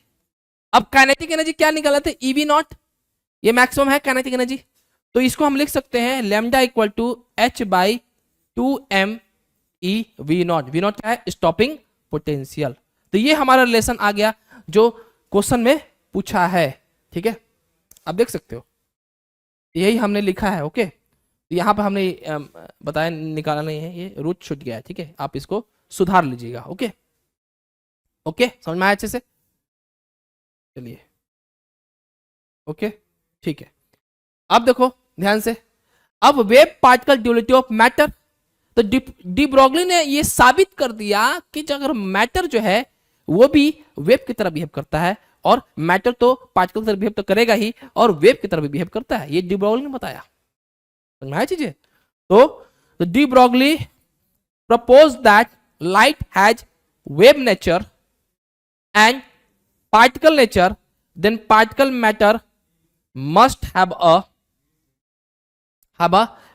Speaker 1: अब काइनेटिक एनर्जी क्या निकाला थे? EV नॉट, ये मैक्सिमम है काइनेटिक एनर्जी। तो इसको हम लिख सकते हैं lambda equal to h by 2m e V nought. V nought क्या है? Stopping potential. तो ये हमारा रिलेशन आ गया जो क्वेश्चन में पूछा है, ठीक है। आप देख सकते हो यही हमने लिखा है, ओके। यहाँ पर हमने बताया निकाला नहीं है, ये रूट छूट गया है, ठीक है। आप इसको सुधार लीजिएगा, ओके ओके, समझ में आया अच्छे से? चलिए ओके, ठीक है। अब देखो ध्यान से, अब wave particle duality of matter. तो डी ब्रॉगली ने ये साबित कर दिया कि अगर मैटर जो है वो भी वेव की तरह बिहेव करता है, और मैटर तो पार्टिकल की तरह बिहेव तो करेगा ही, और वेव की तरह भी बिहेव करता है। ये डी ब्रॉगली ने बताया, समझ में आया चीजें? तो de Broglie propose that light has wave nature and particle nature, then particle matter must have a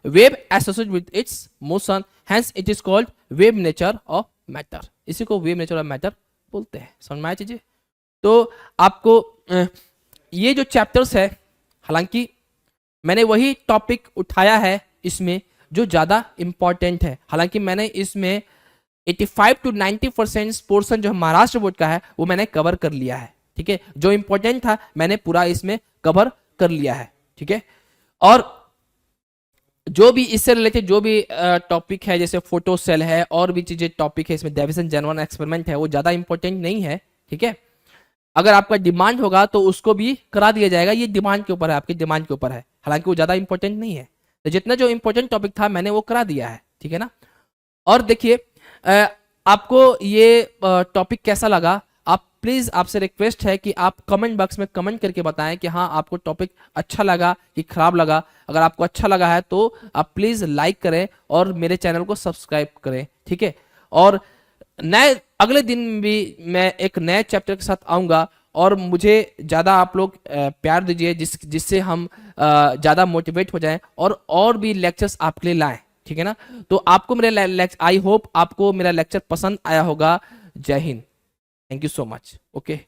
Speaker 1: wave associated with its motion, hence it is called wave nature of matter। इसी को wave nature of matter बोलते हैं। समझ में आया चीजें? तो आपको ये जो चैप्टर्स है, हालांकि मैंने वही टॉपिक उठाया है इसमें जो ज्यादा इंपॉर्टेंट है। हालांकि मैंने इसमें 85 to 90% पोर्शन जो महाराष्ट्र बोर्ड का है वो मैंने कवर कर लिया है, ठीक है। जो इंपॉर्टेंट था मैंने पूरा इसमें कवर कर लिया है, ठीक है। और जो भी इससे रिलेटेड जो भी टॉपिक है, जैसे फोटो सेल है और भी चीजें टॉपिक है इसमें, डेविसन जेनवन एक्सपेरिमेंट है, वो ज्यादा इंपॉर्टेंट नहीं है, ठीक है। अगर आपका डिमांड होगा तो उसको भी करा दिया जाएगा, ये डिमांड के ऊपर है, आपकी डिमांड के ऊपर है। हालांकि वो ज्यादा इंपॉर्टेंट नहीं है, तो जितना जो इंपॉर्टेंट टॉपिक था मैंने वो करा दिया है, ठीक है ना। और देखिए आपको ये टॉपिक कैसा लगा? आप प्लीज, आपसे रिक्वेस्ट है कि आप कमेंट बॉक्स में कमेंट करके बताएं कि हाँ आपको टॉपिक अच्छा लगा कि खराब लगा। अगर आपको अच्छा लगा है तो आप प्लीज लाइक करें और मेरे चैनल को सब्सक्राइब करें, ठीक है। और नए अगले दिन भी मैं एक नए चैप्टर के साथ आऊंगा, और मुझे ज़्यादा आप लोग प्यार दीजिए जिससे हम ज़्यादा मोटिवेट हो जाएं और भी लेक्चर्स आपके लिए लाएं, ठीक है ना। तो आपको मेरे आई होप आपको मेरा लेक्चर पसंद आया होगा। जय Hind, thank you so much, okay.